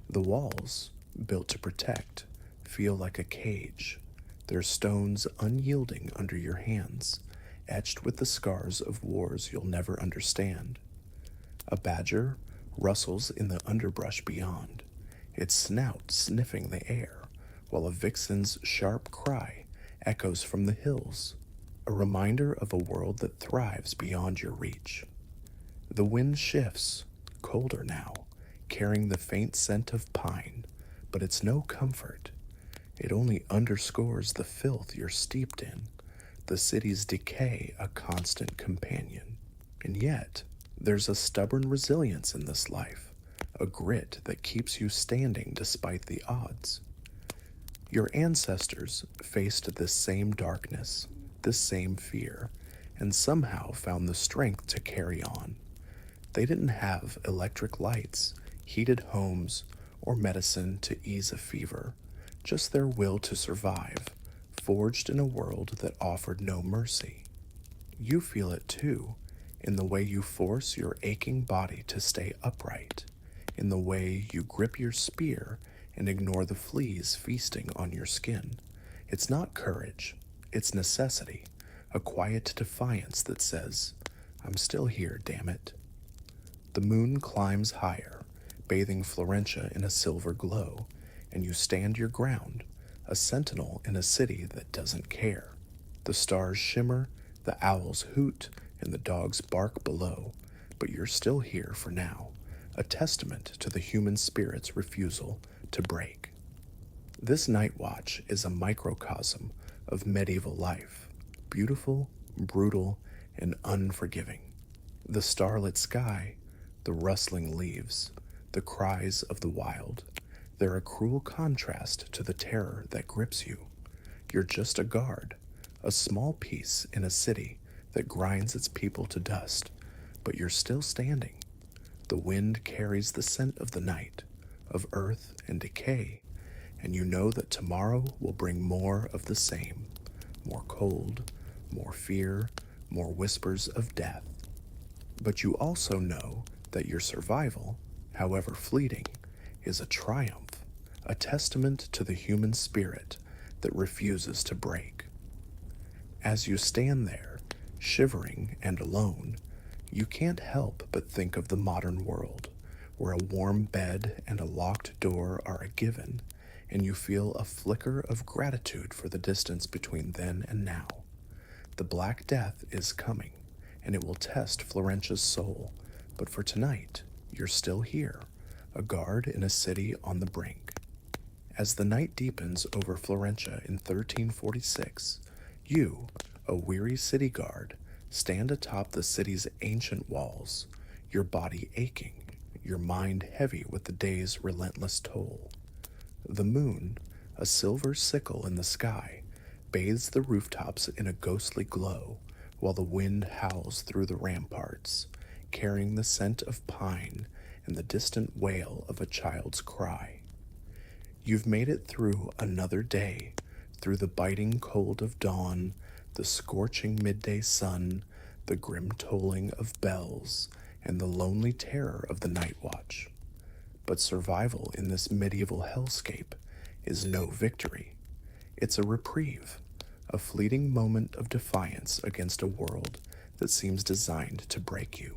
The walls, built to protect, feel like a cage, their stones unyielding under your hands, etched with the scars of wars you'll never understand. A badger rustles in the underbrush beyond, its snout sniffing the air, while a vixen's sharp cry echoes from the hills, a reminder of a world that thrives beyond your reach. The wind shifts, colder now, carrying the faint scent of pine, but it's no comfort. It only underscores the filth you're steeped in, the city's decay a constant companion. And yet, there's a stubborn resilience in this life, a grit that keeps you standing despite the odds. Your ancestors faced this same darkness, this same fear, and somehow found the strength to carry on. They didn't have electric lights, heated homes, or medicine to ease a fever, just their will to survive, forged in a world that offered no mercy. You feel it too, in the way you force your aching body to stay upright, in the way you grip your spear and ignore the fleas feasting on your skin. It's not courage, it's necessity, a quiet defiance that says, I'm still here, damn it. The moon climbs higher, bathing Florentia in a silver glow, and you stand your ground, a sentinel in a city that doesn't care. The stars shimmer, the owls hoot, and the dogs bark below, but you're still here for now, a testament to the human spirit's refusal to break. This night watch is a microcosm of medieval life, beautiful, brutal, and unforgiving. The starlit sky, the rustling leaves, the cries of the wild, they're a cruel contrast to the terror that grips you. You're just a guard, a small piece in a city that grinds its people to dust, but you're still standing. The wind carries the scent of the night, of earth and decay, and you know that tomorrow will bring more of the same, more cold, more fear, more whispers of death. But you also know that your survival, however fleeting, is a triumph, a testament to the human spirit that refuses to break. As you stand there, shivering and alone, you can't help but think of the modern world, where a warm bed and a locked door are a given, and you feel a flicker of gratitude for the distance between then and now. The Black Death is coming, and it will test Florentia's soul, but for tonight, you're still here, a guard in a city on the brink. As the night deepens over Florentia in 1346, you, a weary city guard, stand atop the city's ancient walls, your body aching, your mind heavy with the day's relentless toll. The moon, a silver sickle in the sky, bathes the rooftops in a ghostly glow, while the wind howls through the ramparts, carrying the scent of pine and the distant wail of a child's cry. You've made it through another day, through the biting cold of dawn, the scorching midday sun, the grim tolling of bells, and the lonely terror of the night watch. But survival in this medieval hellscape is no victory. It's a reprieve, a fleeting moment of defiance against a world that seems designed to break you.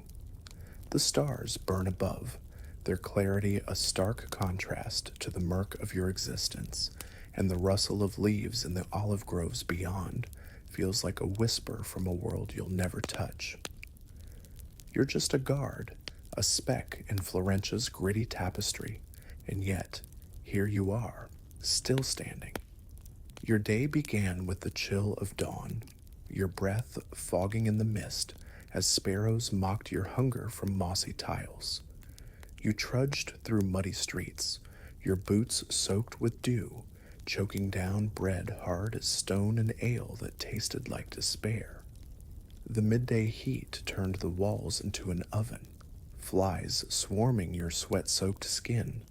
The stars burn above, their clarity a stark contrast to the murk of your existence, and the rustle of leaves in the olive groves beyond feels like a whisper from a world you'll never touch. You're just a guard, a speck in Florentia's gritty tapestry, and yet, here you are, still standing. Your day began with the chill of dawn, your breath fogging in the mist as sparrows mocked your hunger from mossy tiles. You trudged through muddy streets, your boots soaked with dew, choking down bread hard as stone and ale that tasted like despair. The midday heat turned the walls into an oven, flies swarming your sweat-soaked skin,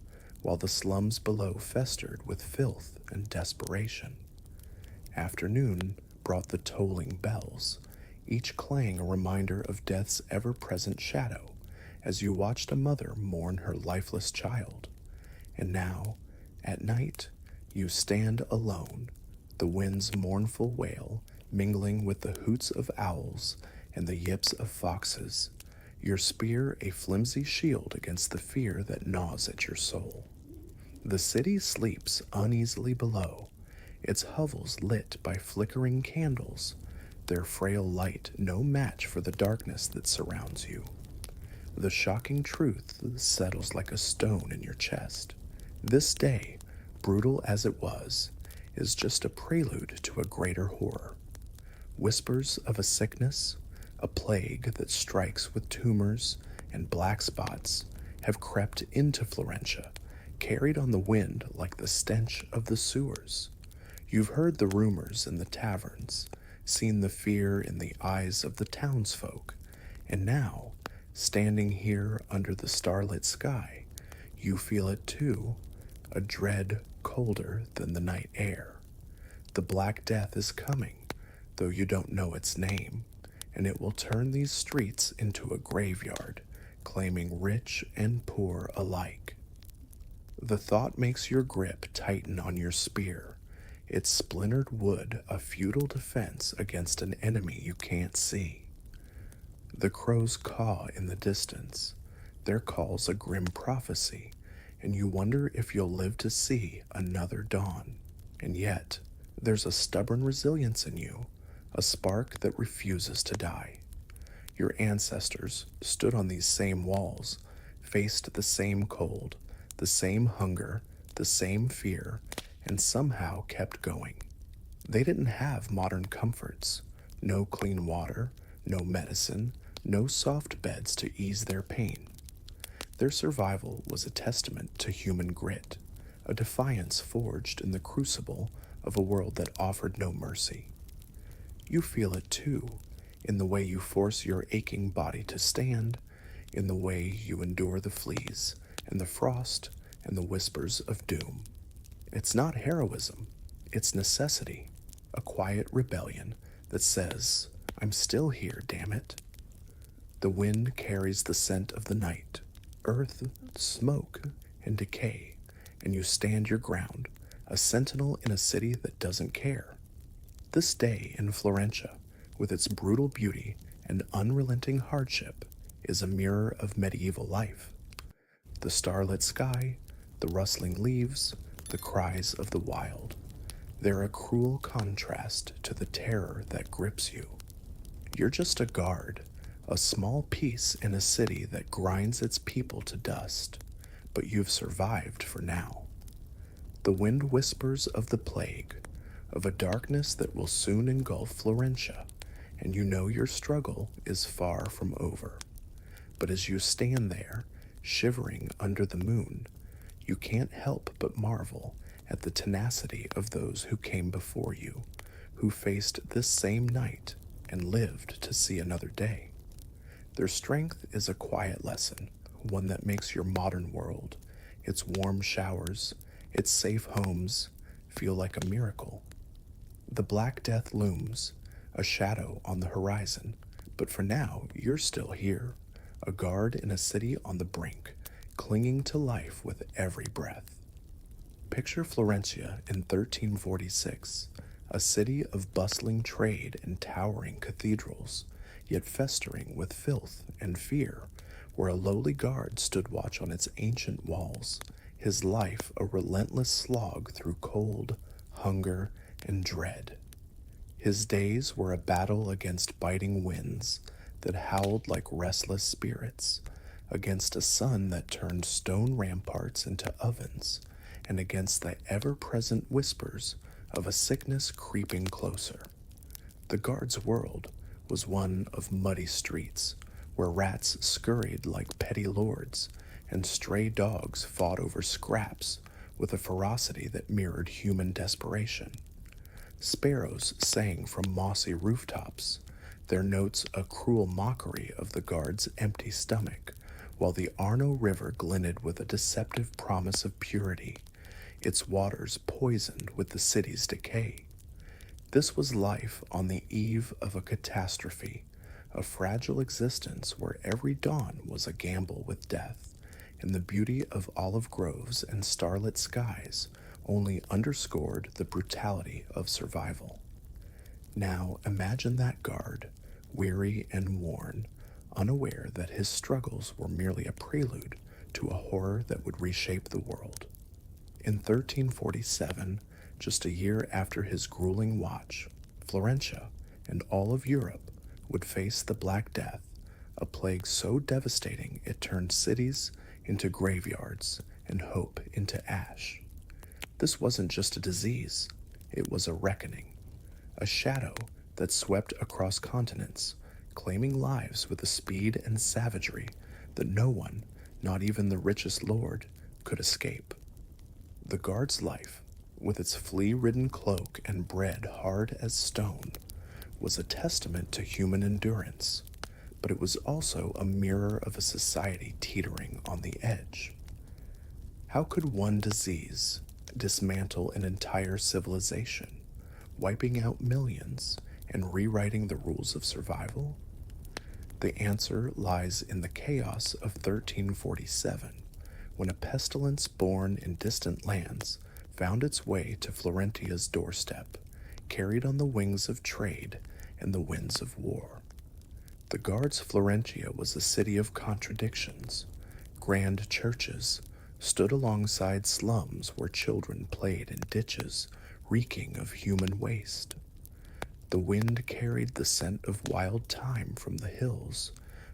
while the slums below festered with filth and desperation. Afternoon brought the tolling bells, each clang a reminder of death's ever-present shadow, as you watched a mother mourn her lifeless child. And now, at night, you stand alone, the wind's mournful wail mingling with the hoots of owls and the yips of foxes, your spear a flimsy shield against the fear that gnaws at your soul. The city sleeps uneasily below, its hovels lit by flickering candles, their frail light no match for the darkness that surrounds you. The shocking truth settles like a stone in your chest. This day, brutal as it was, is just a prelude to a greater horror. Whispers of a sickness, a plague that strikes with tumors and black spots, have crept into Florentia, carried on the wind like the stench of the sewers. You've heard the rumors in the taverns, seen the fear in the eyes of the townsfolk, and now, standing here under the starlit sky, you feel it too, a dread colder than the night air. The Black Death is coming, though you don't know its name, and it will turn these streets into a graveyard, claiming rich and poor alike. The thought makes your grip tighten on your spear, its splintered wood a futile defense against an enemy you can't see. The crows caw in the distance, their calls a grim prophecy, and you wonder if you'll live to see another dawn. And yet, there's a stubborn resilience in you, a spark that refuses to die. Your ancestors stood on these same walls, faced the same cold, the same hunger, the same fear, and somehow kept going. They didn't have modern comforts, no clean water, no medicine, no soft beds to ease their pain. Their survival was a testament to human grit, a defiance forged in the crucible of a world that offered no mercy. You feel it too, in the way you force your aching body to stand, in the way you endure the fleas and the frost and the whispers of doom. It's not heroism, it's necessity, a quiet rebellion that says, "I'm still here, damn it." The wind carries the scent of the night, earth, smoke, and decay, and you stand your ground, a sentinel in a city that doesn't care. This day in Florentia, with its brutal beauty and unrelenting hardship, is a mirror of medieval life. The starlit sky, the rustling leaves, the cries of the wild. They're a cruel contrast to the terror that grips you. You're just a guard, a small piece in a city that grinds its people to dust, but you've survived for now. The wind whispers of the plague, of a darkness that will soon engulf Florentia, and you know your struggle is far from over. But as you stand there, shivering under the moon, you can't help but marvel at the tenacity of those who came before you, who faced this same night and lived to see another day. Their strength is a quiet lesson, one that makes your modern world, its warm showers, its safe homes, feel like a miracle. The Black Death looms, a shadow on the horizon, but for now you're still here, a guard in a city on the brink, clinging to life with every breath. Picture Florencia in 1346, a city of bustling trade and towering cathedrals, yet festering with filth and fear, where a lowly guard stood watch on its ancient walls, his life a relentless slog through cold, hunger, and dread. His days were a battle against biting winds that howled like restless spirits, against a sun that turned stone ramparts into ovens, and against the ever-present whispers of a sickness creeping closer. The guard's world was one of muddy streets, where rats scurried like petty lords, and stray dogs fought over scraps with a ferocity that mirrored human desperation. Sparrows sang from mossy rooftops, their notes a cruel mockery of the guard's empty stomach, while the Arno River glinted with a deceptive promise of purity, its waters poisoned with the city's decay. This was life on the eve of a catastrophe, a fragile existence where every dawn was a gamble with death, and the beauty of olive groves and starlit skies only underscored the brutality of survival. Now imagine that guard, weary and worn, unaware that his struggles were merely a prelude to a horror that would reshape the world. In 1347, just a year after his grueling watch, Florentia and all of Europe would face the Black Death, a plague so devastating it turned cities into graveyards and hope into ash. This wasn't just a disease, it was a reckoning, a shadow that swept across continents, claiming lives with a speed and savagery that no one, not even the richest lord, could escape. The guard's life, with its flea-ridden cloak and bread hard as stone, was a testament to human endurance, but it was also a mirror of a society teetering on the edge. How could one disease dismantle an entire civilization, wiping out millions and rewriting the rules of survival? The answer lies in the chaos of 1347, when a pestilence born in distant lands found its way to Florentia's doorstep, carried on the wings of trade and the winds of war. The Guards Florentia was a city of contradictions. Grand churches stood alongside slums where children played in ditches reeking of human waste. The wind carried the scent of wild thyme from the hills,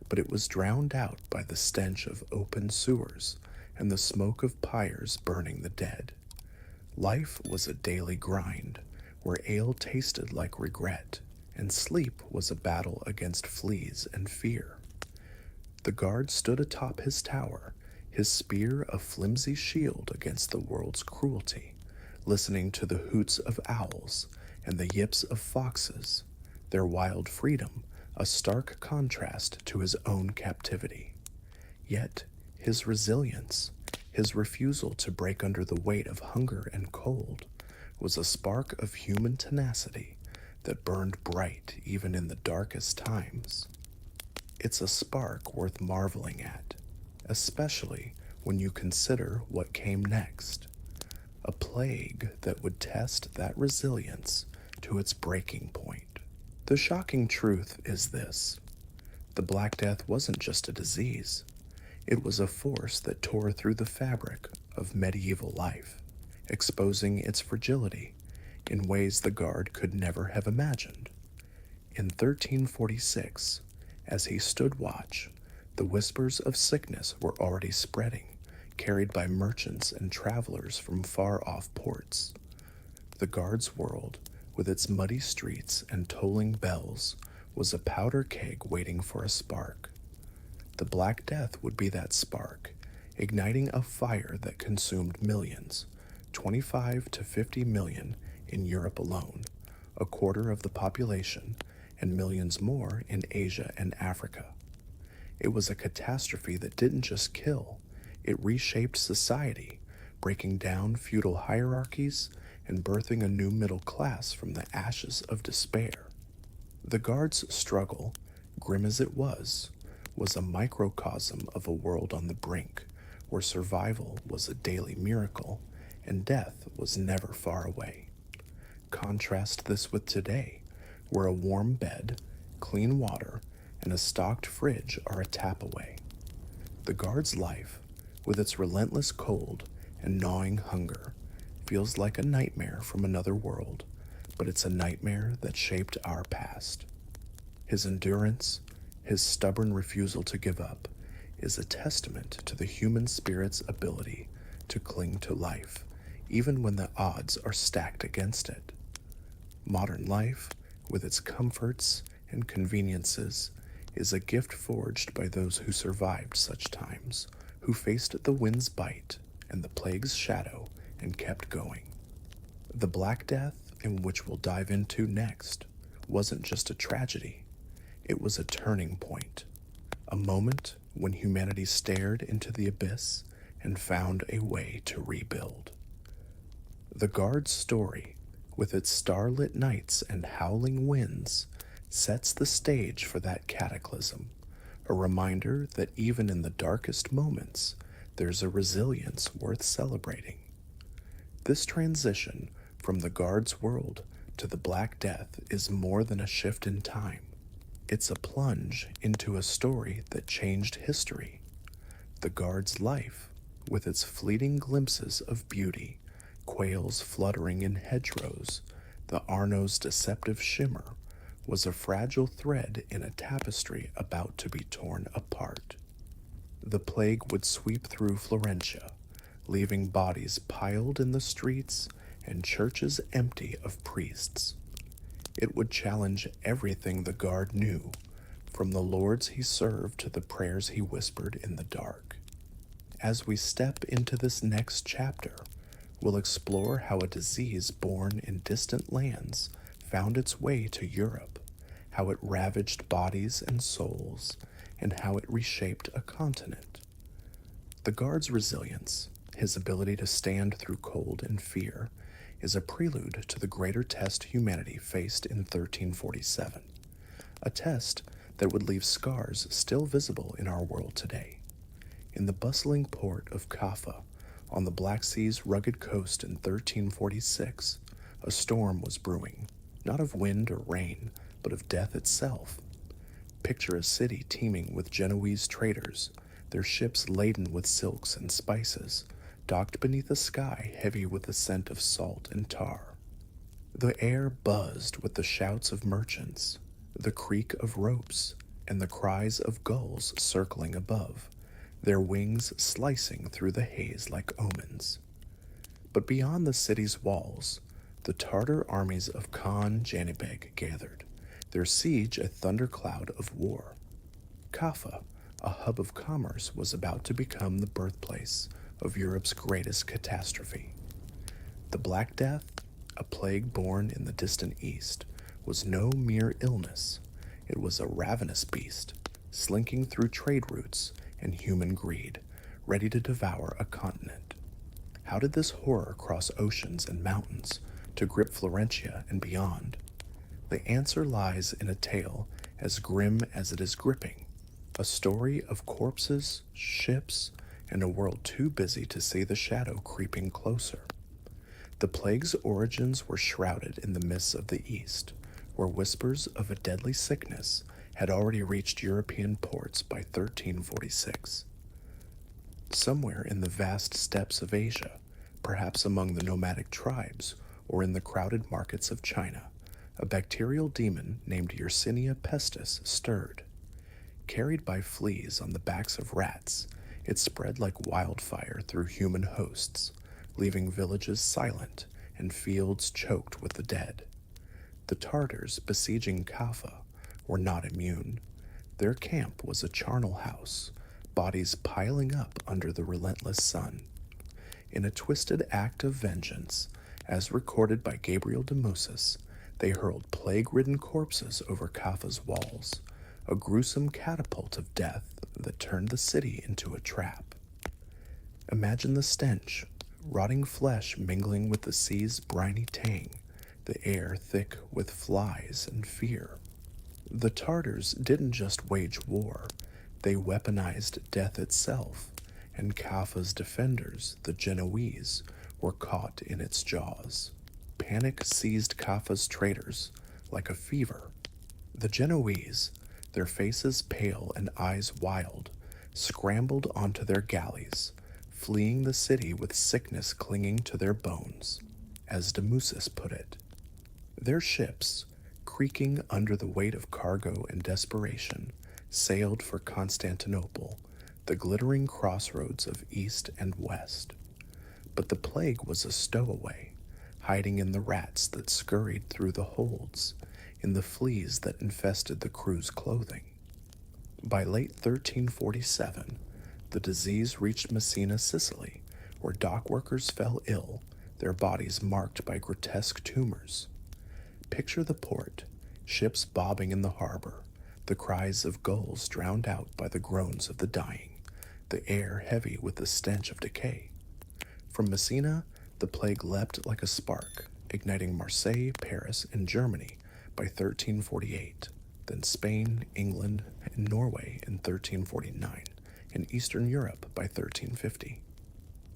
but it was drowned out by the stench of open sewers and the smoke of pyres burning the dead. Life was a daily grind, where ale tasted like regret, and sleep was a battle against fleas and fear. The guard stood atop his tower, his spear a flimsy shield against the world's cruelty, listening to the hoots of owls and the yips of foxes, their wild freedom a stark contrast to his own captivity. Yet his resilience, his refusal to break under the weight of hunger and cold, was a spark of human tenacity that burned bright even in the darkest times. It's a spark worth marveling at, especially when you consider what came next, a plague that would test that resilience to its breaking point. The shocking truth is this: the Black Death wasn't just a disease, it was a force that tore through the fabric of medieval life, exposing its fragility in ways the Guard could never have imagined. In 1346, as he stood watch, the whispers of sickness were already spreading, carried by merchants and travelers from far-off ports. The Guard's world, with its muddy streets and tolling bells, was a powder keg waiting for a spark. The Black Death would be that spark, igniting a fire that consumed millions, 25 to 50 million in Europe alone, a quarter of the population, and millions more in Asia and Africa. It was a catastrophe that didn't just kill, it reshaped society, breaking down feudal hierarchies and birthing a new middle class from the ashes of despair. The Guard's struggle, grim as it was a microcosm of a world on the brink, where survival was a daily miracle and death was never far away. Contrast this with today, where a warm bed, clean water, and a stocked fridge are a tap away. The Guard's life, with its relentless cold and gnawing hunger, feels like a nightmare from another world, but it's a nightmare that shaped our past. His endurance, his stubborn refusal to give up, is a testament to the human spirit's ability to cling to life, even when the odds are stacked against it. Modern life, with its comforts and conveniences, is a gift forged by those who survived such times, who faced the wind's bite and the plague's shadow and kept going. The Black Death, in which we'll dive into next, wasn't just a tragedy. It was a turning point, a moment when humanity stared into the abyss and found a way to rebuild. The Guard's story, with its starlit nights and howling winds, sets the stage for that cataclysm, a reminder that even in the darkest moments, there's a resilience worth celebrating. This transition from the Guard's world to the Black Death is more than a shift in time. It's a plunge into a story that changed history. The Guard's life, with its fleeting glimpses of beauty, quails fluttering in hedgerows, the Arno's deceptive shimmer, was a fragile thread in a tapestry about to be torn apart. The plague would sweep through Florentia, leaving bodies piled in the streets and churches empty of priests. It would challenge everything the Guard knew, from the lords he served to the prayers he whispered in the dark. As we step into this next chapter, we'll explore how a disease born in distant lands found its way to Europe, how it ravaged bodies and souls, and how it reshaped a continent. The Guard's resilience, his ability to stand through cold and fear, is a prelude to the greater test humanity faced in 1347, a test that would leave scars still visible in our world today. In the bustling port of Kaffa, on the Black Sea's rugged coast in 1346, a storm was brewing, not of wind or rain, but of death itself. Picture a city teeming with Genoese traders, their ships laden with silks and spices, docked beneath a sky heavy with the scent of salt and tar. The air buzzed with the shouts of merchants, the creak of ropes, and the cries of gulls circling above, their wings slicing through the haze like omens. But beyond the city's walls, the Tartar armies of Khan Janibeg gathered, their siege a thundercloud of war. Kaffa, a hub of commerce, was about to become the birthplace of Europe's greatest catastrophe. The Black Death, a plague born in the distant east, was no mere illness. It was a ravenous beast, slinking through trade routes and human greed, ready to devour a continent. How did this horror cross oceans and mountains to grip Florentia and beyond? The answer lies in a tale as grim as it is gripping, A story of corpses, ships, and a world too busy to see the shadow creeping closer. The plague's origins were shrouded in the mists of the East, where whispers of a deadly sickness had already reached European ports by 1346. Somewhere in the vast steppes of Asia, perhaps among the nomadic tribes or in the crowded markets of China, a bacterial demon named Yersinia pestis stirred. Carried by fleas on the backs of rats, it spread like wildfire through human hosts, leaving villages silent and fields choked with the dead. The Tartars besieging Kaffa were not immune. Their camp was a charnel house, bodies piling up under the relentless sun. In a twisted act of vengeance, as recorded by Gabriel de Moses, they hurled plague-ridden corpses over Kaffa's walls, a gruesome catapult of death that turned the city into a trap. Imagine the stench, rotting flesh mingling with the sea's briny tang, the air thick with flies and fear. The Tartars didn't just wage war, they weaponized death itself, and Kaffa's defenders, the Genoese, were caught in its jaws. Panic seized Kaffa's traders like a fever. The Genoese, their faces pale and eyes wild, scrambled onto their galleys, fleeing the city with sickness clinging to their bones, as de Mussis put it. Their ships, creaking under the weight of cargo and desperation, sailed for Constantinople, the glittering crossroads of East and West. But the plague was a stowaway, hiding in the rats that scurried through the holds, in the fleas that infested the crew's clothing. By late 1347, the disease reached Messina, Sicily, where dockworkers fell ill, their bodies marked by grotesque tumors. Picture the port, ships bobbing in the harbor, the cries of gulls drowned out by the groans of the dying, the air heavy with the stench of decay. From Messina, the plague leapt like a spark, igniting Marseille, Paris, and Germany by 1348, then Spain, England, and Norway in 1349, and Eastern Europe by 1350.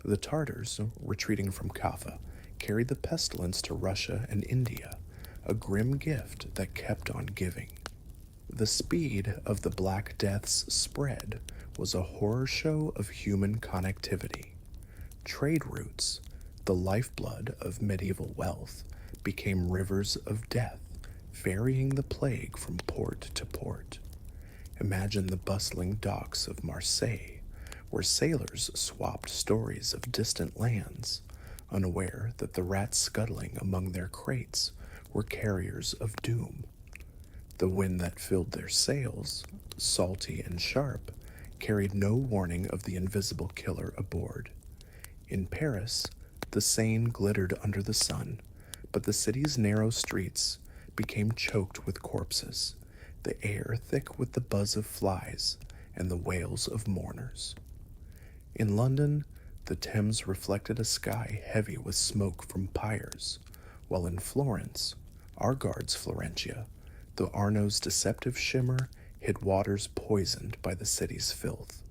The Tartars, retreating from Kaffa, carried the pestilence to Russia and India, a grim gift that kept on giving. The speed of the Black Death's spread was a horror show of human connectivity. Trade routes, the lifeblood of medieval wealth, became rivers of death, ferrying the plague from port to port. Imagine the bustling docks of Marseille, where sailors swapped stories of distant lands, unaware that the rats scuttling among their crates were carriers of doom. The wind that filled their sails, salty and sharp, carried no warning of the invisible killer aboard. In Paris, the Seine glittered under the sun, but the city's narrow streets became choked with corpses, the air thick with the buzz of flies and the wails of mourners. In London, the Thames reflected a sky heavy with smoke from pyres, while in Florence, our guards Florentia, the Arno's deceptive shimmer hid waters poisoned by the city's filth.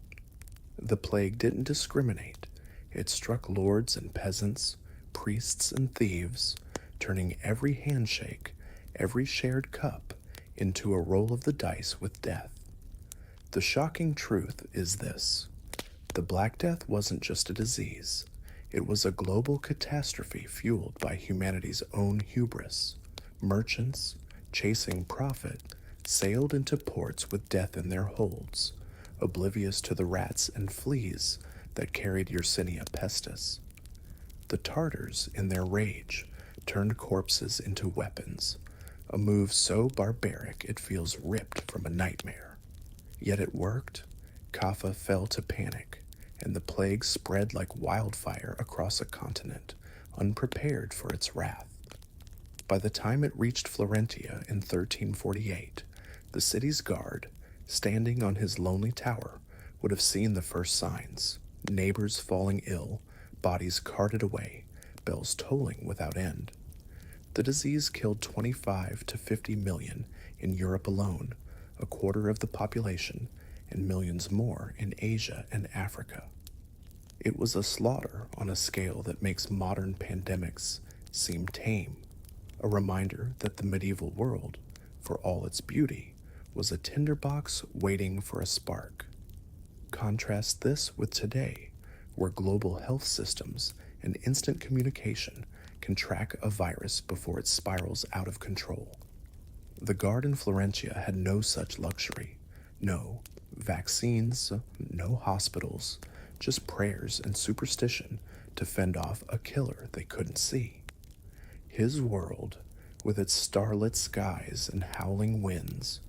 The plague didn't discriminate. It struck lords and peasants, priests and thieves, turning every handshake, every shared cup, into a roll of the dice with death. The shocking truth is this: the Black Death wasn't just a disease. It was a global catastrophe fueled by humanity's own hubris. Merchants, chasing profit, sailed into ports with death in their holds, oblivious to the rats and fleas that carried Yersinia pestis. The Tartars, in their rage, turned corpses into weapons, a move so barbaric it feels ripped from a nightmare. Yet it worked. Kaffa fell to panic, and the plague spread like wildfire across a continent, unprepared for its wrath. By the time it reached Florentia in 1348, the city's guard, standing on his lonely tower, would have seen the first signs: neighbors falling ill, bodies carted away, bells tolling without end. The disease killed 25 to 50 million in Europe alone, a quarter of the population, and millions more in Asia and Africa. It was a slaughter on a scale that makes modern pandemics seem tame, a reminder that the medieval world, for all its beauty, was a tinderbox waiting for a spark. Contrast this with today, where global health systems and instant communication can track a virus before it spirals out of control. The guard in Florentia had no such luxury. No vaccines, no hospitals, just prayers and superstition to fend off a killer they couldn't see. His world, with its starlit skies and howling winds,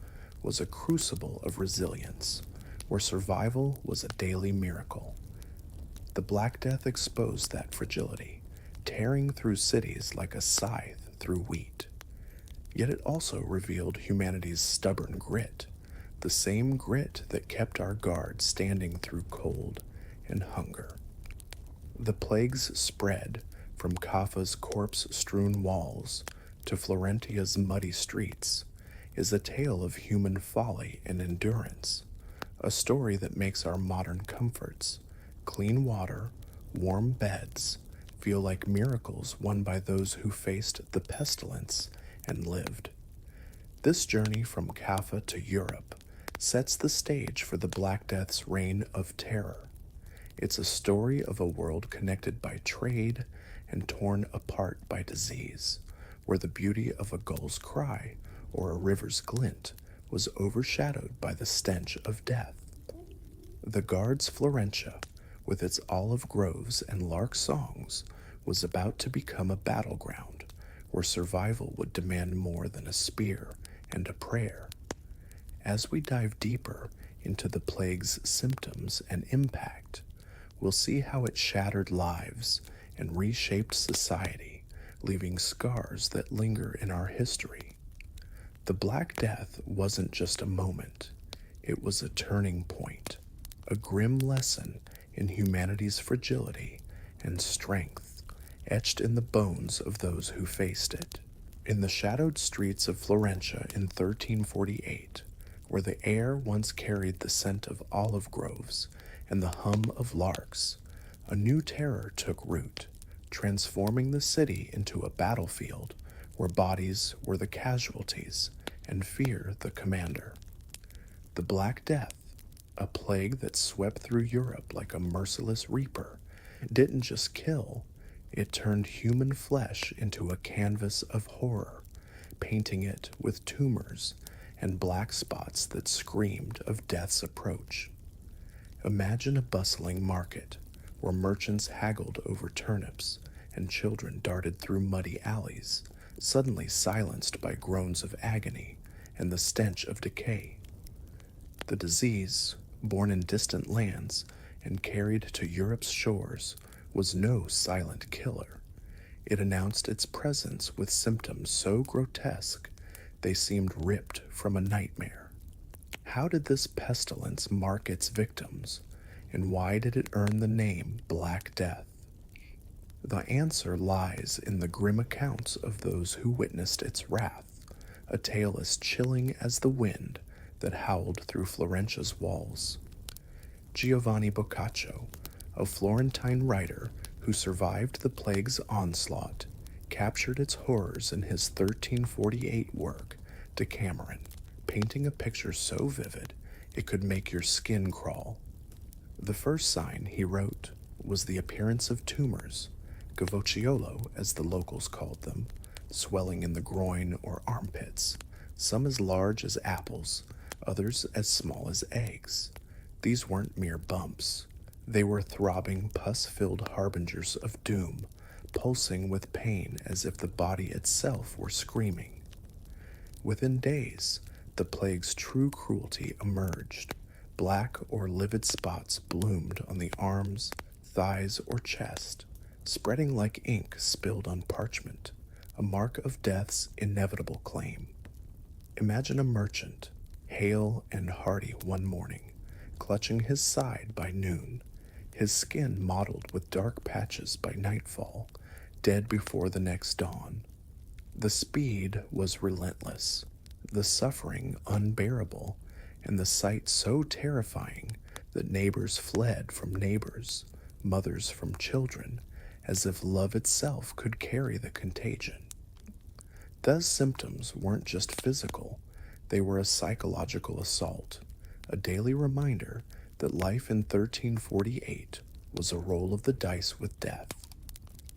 was a crucible of resilience, where survival was a daily miracle. The Black Death exposed that fragility, tearing through cities like a scythe through wheat. Yet it also revealed humanity's stubborn grit, the same grit that kept our guard standing through cold and hunger. The plagues spread from Kaffa's corpse-strewn walls to Florentia's muddy streets is a tale of human folly and endurance, a story that makes our modern comforts, clean water, warm beds, feel like miracles won by those who faced the pestilence and lived. This journey from Kaffa to Europe sets the stage for the Black Death's reign of terror. It's a story of a world connected by trade and torn apart by disease, where the beauty of a gull's cry or a river's glint was overshadowed by the stench of death. The Guard's Florentia, with its olive groves and lark songs, was about to become a battleground where survival would demand more than a spear and a prayer. As we dive deeper into the plague's symptoms and impact, we'll see how it shattered lives and reshaped society, leaving scars that linger in our history. The Black Death wasn't just a moment, it was a turning point, a grim lesson in humanity's fragility and strength, etched in the bones of those who faced it. In the shadowed streets of Florentia in 1348, where the air once carried the scent of olive groves and the hum of larks, a new terror took root, transforming the city into a battlefield where bodies were the casualties and fear the commander. The Black Death, a plague that swept through Europe like a merciless reaper, didn't just kill, it turned human flesh into a canvas of horror, painting it with tumors and black spots that screamed of death's approach. Imagine a bustling market where merchants haggled over turnips and children darted through muddy alleys, suddenly silenced by groans of agony and the stench of decay. The disease, born in distant lands and carried to Europe's shores, was no silent killer. It announced its presence with symptoms so grotesque they seemed ripped from a nightmare. How did this pestilence mark its victims, and why did it earn the name Black Death? The answer lies in the grim accounts of those who witnessed its wrath, a tale as chilling as the wind that howled through Florentia's walls. Giovanni Boccaccio, a Florentine writer who survived the plague's onslaught, captured its horrors in his 1348 work, Decameron, painting a picture so vivid it could make your skin crawl. The first sign, he wrote, was the appearance of tumors, gavocciolo as the locals called them, swelling in the groin or armpits, some as large as apples, others as small as eggs. These weren't mere bumps. They were throbbing, pus-filled harbingers of doom, pulsing with pain as if the body itself were screaming. Within days, the plague's true cruelty emerged. Black or livid spots bloomed on the arms, thighs, or chest, spreading like ink spilled on parchment, a mark of death's inevitable claim. Imagine a merchant, hale and hearty one morning, clutching his side by noon, his skin mottled with dark patches by nightfall, dead before the next dawn. The speed was relentless, the suffering unbearable, and the sight so terrifying that neighbors fled from neighbors, mothers from children, as if love itself could carry the contagion. Those symptoms weren't just physical, they were a psychological assault, a daily reminder that life in 1348 was a roll of the dice with death.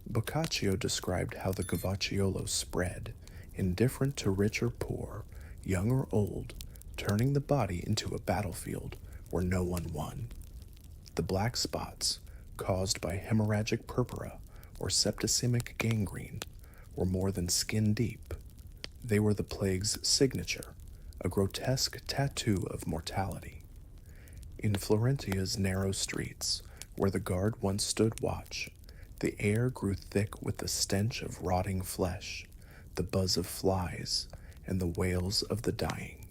Boccaccio described how the Gavacciolo spread, indifferent to rich or poor, young or old, turning the body into a battlefield where no one won. The black spots, caused by hemorrhagic purpura or septicemic gangrene, were more than skin deep. They were the plague's signature, a grotesque tattoo of mortality. In Florentia's narrow streets, where the guard once stood watch, the air grew thick with the stench of rotting flesh, the buzz of flies, and the wails of the dying.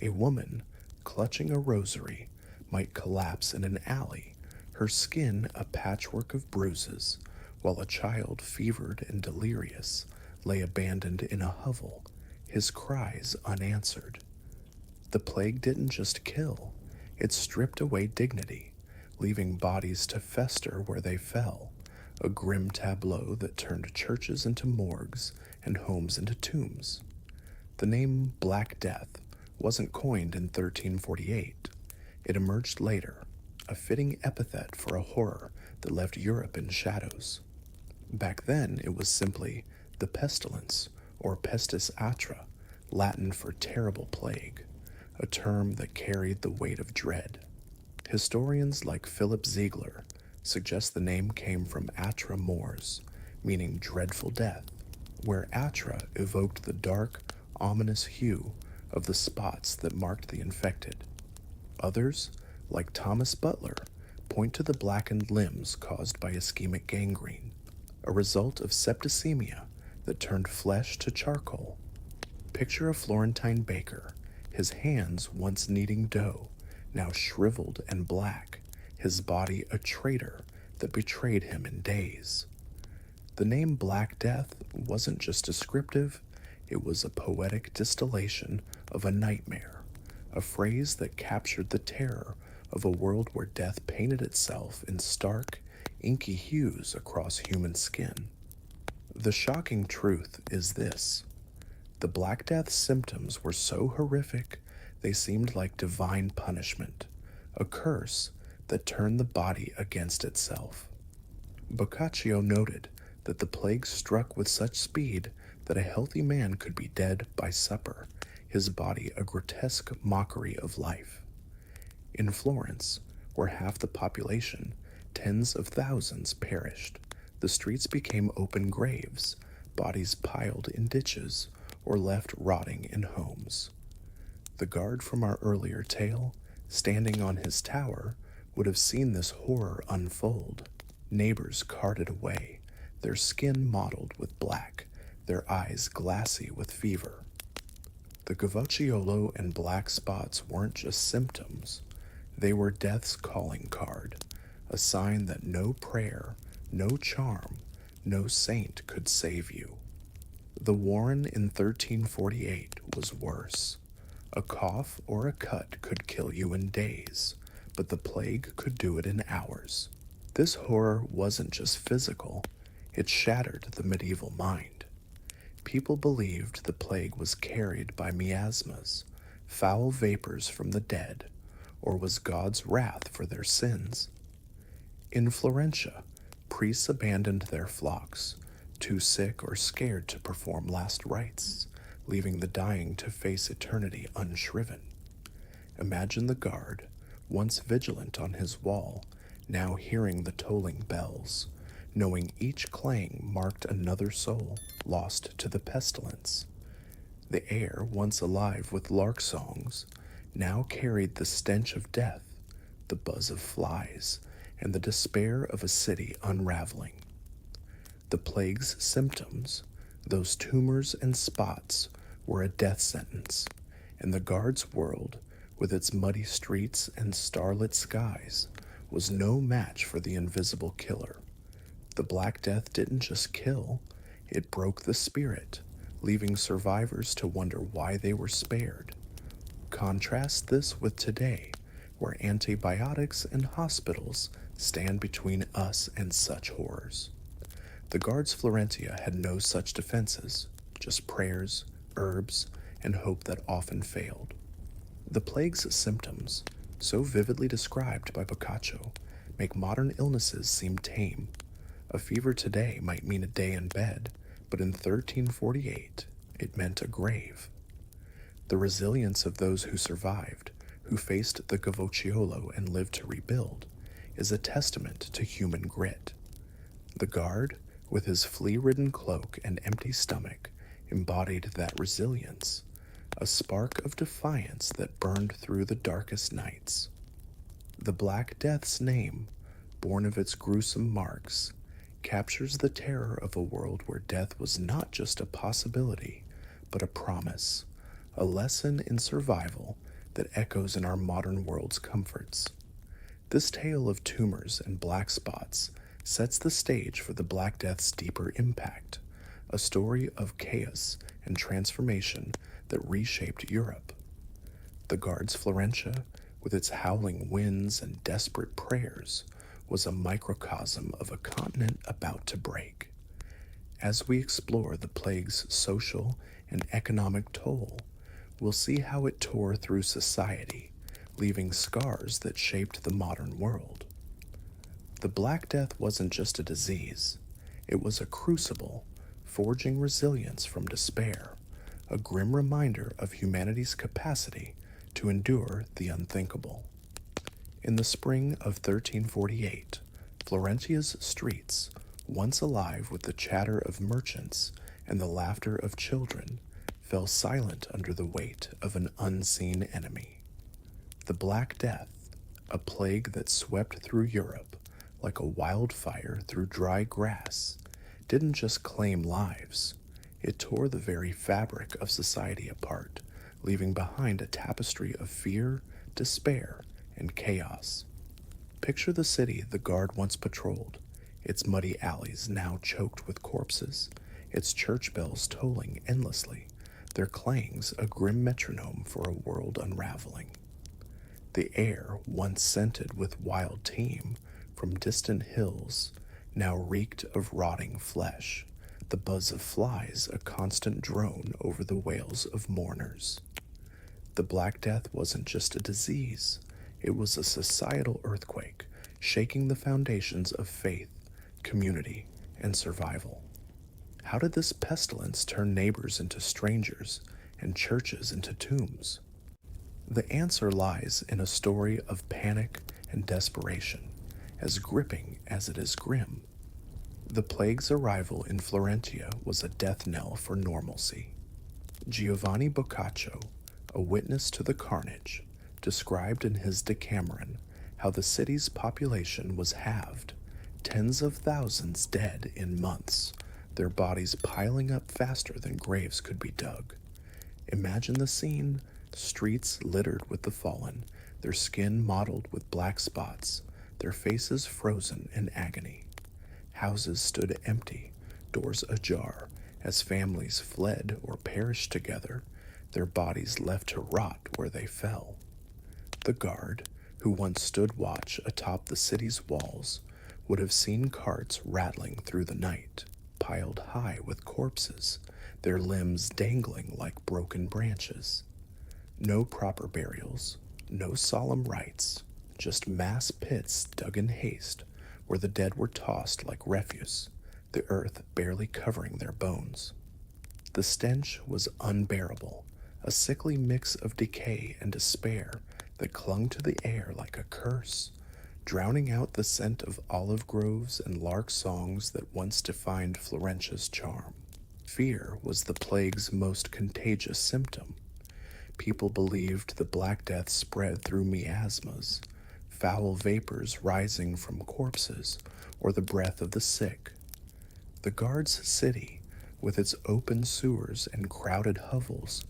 A woman, clutching a rosary, might collapse in an alley, her skin a patchwork of bruises, while a child, fevered and delirious, lay abandoned in a hovel, his cries unanswered. The plague didn't just kill, it stripped away dignity, leaving bodies to fester where they fell, a grim tableau that turned churches into morgues and homes into tombs. The name Black Death wasn't coined in 1348. It emerged later, a fitting epithet for a horror that left Europe in shadows. Back then, it was simply the pestilence, or pestis atra, Latin for terrible plague, a term that carried the weight of dread. Historians like Philip Ziegler suggest the name came from atra mors, meaning dreadful death, where atra evoked the dark, ominous hue of the spots that marked the infected. Others, like Thomas Butler, point to the blackened limbs caused by ischemic gangrene, a result of septicemia that turned flesh to charcoal. Picture a Florentine baker, his hands once kneading dough, now shriveled and black, his body a traitor that betrayed him in days. The name Black Death wasn't just descriptive, it was a poetic distillation of a nightmare, a phrase that captured the terror of a world where death painted itself in stark, inky hues across human skin. The shocking truth is this: the Black Death symptoms were so horrific they seemed like divine punishment, a curse that turned the body against itself. Boccaccio noted that the plague struck with such speed that a healthy man could be dead by supper, his body a grotesque mockery of life. In Florence, where half the population, tens of thousands, perished, the streets became open graves, bodies piled in ditches or left rotting in homes. The guard from our earlier tale, standing on his tower, would have seen this horror unfold. Neighbors carted away, their skin mottled with black, their eyes glassy with fever. The Gavacciolo and black spots weren't just symptoms, they were death's calling card, a sign that no prayer, no charm, no saint could save you. The warren in 1348 was worse. A cough or a cut could kill you in days, but the plague could do it in hours. This horror wasn't just physical, it shattered the medieval mind. People believed the plague was carried by miasmas, foul vapors from the dead, or was God's wrath for their sins. In Florentia, priests abandoned their flocks, too sick or scared to perform last rites, leaving the dying to face eternity unshriven. Imagine the guard, once vigilant on his wall, now hearing the tolling bells, knowing each clang marked another soul lost to the pestilence. The air, once alive with lark songs, now carried the stench of death, the buzz of flies, and the despair of a city unraveling. The plague's symptoms, those tumors and spots, were a death sentence, and the guard's world, with its muddy streets and starlit skies, was no match for the invisible killer. The Black Death didn't just kill, it broke the spirit, leaving survivors to wonder why they were spared. Contrast this with today, where antibiotics and hospitals stand between us and such horrors. The guards Florentia had no such defenses, just prayers, herbs, and hope that often failed. The plague's symptoms, so vividly described by Boccaccio, make modern illnesses seem tame. A fever today might mean a day in bed, but in 1348 it meant a grave. The resilience of those who survived, who faced the Gavocciolo and lived to rebuild, is a testament to human grit. The guard, with his flea-ridden cloak and empty stomach, embodied that resilience, a spark of defiance that burned through the darkest nights. The Black Death's name, born of its gruesome marks, captures the terror of a world where death was not just a possibility, but a promise, a lesson in survival that echoes in our modern world's comforts. This tale of tumors and black spots sets the stage for the Black Death's deeper impact, a story of chaos and transformation that reshaped Europe. The Guards Florentia, with its howling winds and desperate prayers, was a microcosm of a continent about to break. As we explore the plague's social and economic toll, we'll see how it tore through society, leaving scars that shaped the modern world. The Black Death wasn't just a disease, it was a crucible, forging resilience from despair, a grim reminder of humanity's capacity to endure the unthinkable. In the spring of 1348, Florentia's streets, once alive with the chatter of merchants and the laughter of children, fell silent under the weight of an unseen enemy. The Black Death, a plague that swept through Europe like a wildfire through dry grass, didn't just claim lives, it tore the very fabric of society apart, leaving behind a tapestry of fear, despair, and chaos. Picture the city the guard once patrolled, its muddy alleys now choked with corpses, its church bells tolling endlessly, their clangs a grim metronome for a world unraveling. The air, once scented with wild thyme from distant hills, now reeked of rotting flesh, the buzz of flies a constant drone over the wails of mourners. The Black Death wasn't just a disease, it was a societal earthquake, shaking the foundations of faith, community, and survival. How did this pestilence turn neighbors into strangers and churches into tombs? The answer lies in a story of panic and desperation, as gripping as it is grim. The plague's arrival in Florentia was a death knell for normalcy. Giovanni Boccaccio, a witness to the carnage, described in his Decameron how the city's population was halved, tens of thousands dead in months, their bodies piling up faster than graves could be dug. Imagine the scene, streets littered with the fallen, their skin mottled with black spots, their faces frozen in agony. Houses stood empty, doors ajar, as families fled or perished together, their bodies left to rot where they fell. The guard, who once stood watch atop the city's walls, would have seen carts rattling through the night, piled high with corpses, their limbs dangling like broken branches. No proper burials, no solemn rites, just mass pits dug in haste, where the dead were tossed like refuse, the earth barely covering their bones. The stench was unbearable, a sickly mix of decay and despair that clung to the air like a curse, drowning out the scent of olive groves and lark songs that once defined Florentia's charm. Fear was the plague's most contagious symptom. People believed the Black Death spread through miasmas, foul vapors rising from corpses, or the breath of the sick. The guard's city, with its open sewers and crowded hovels,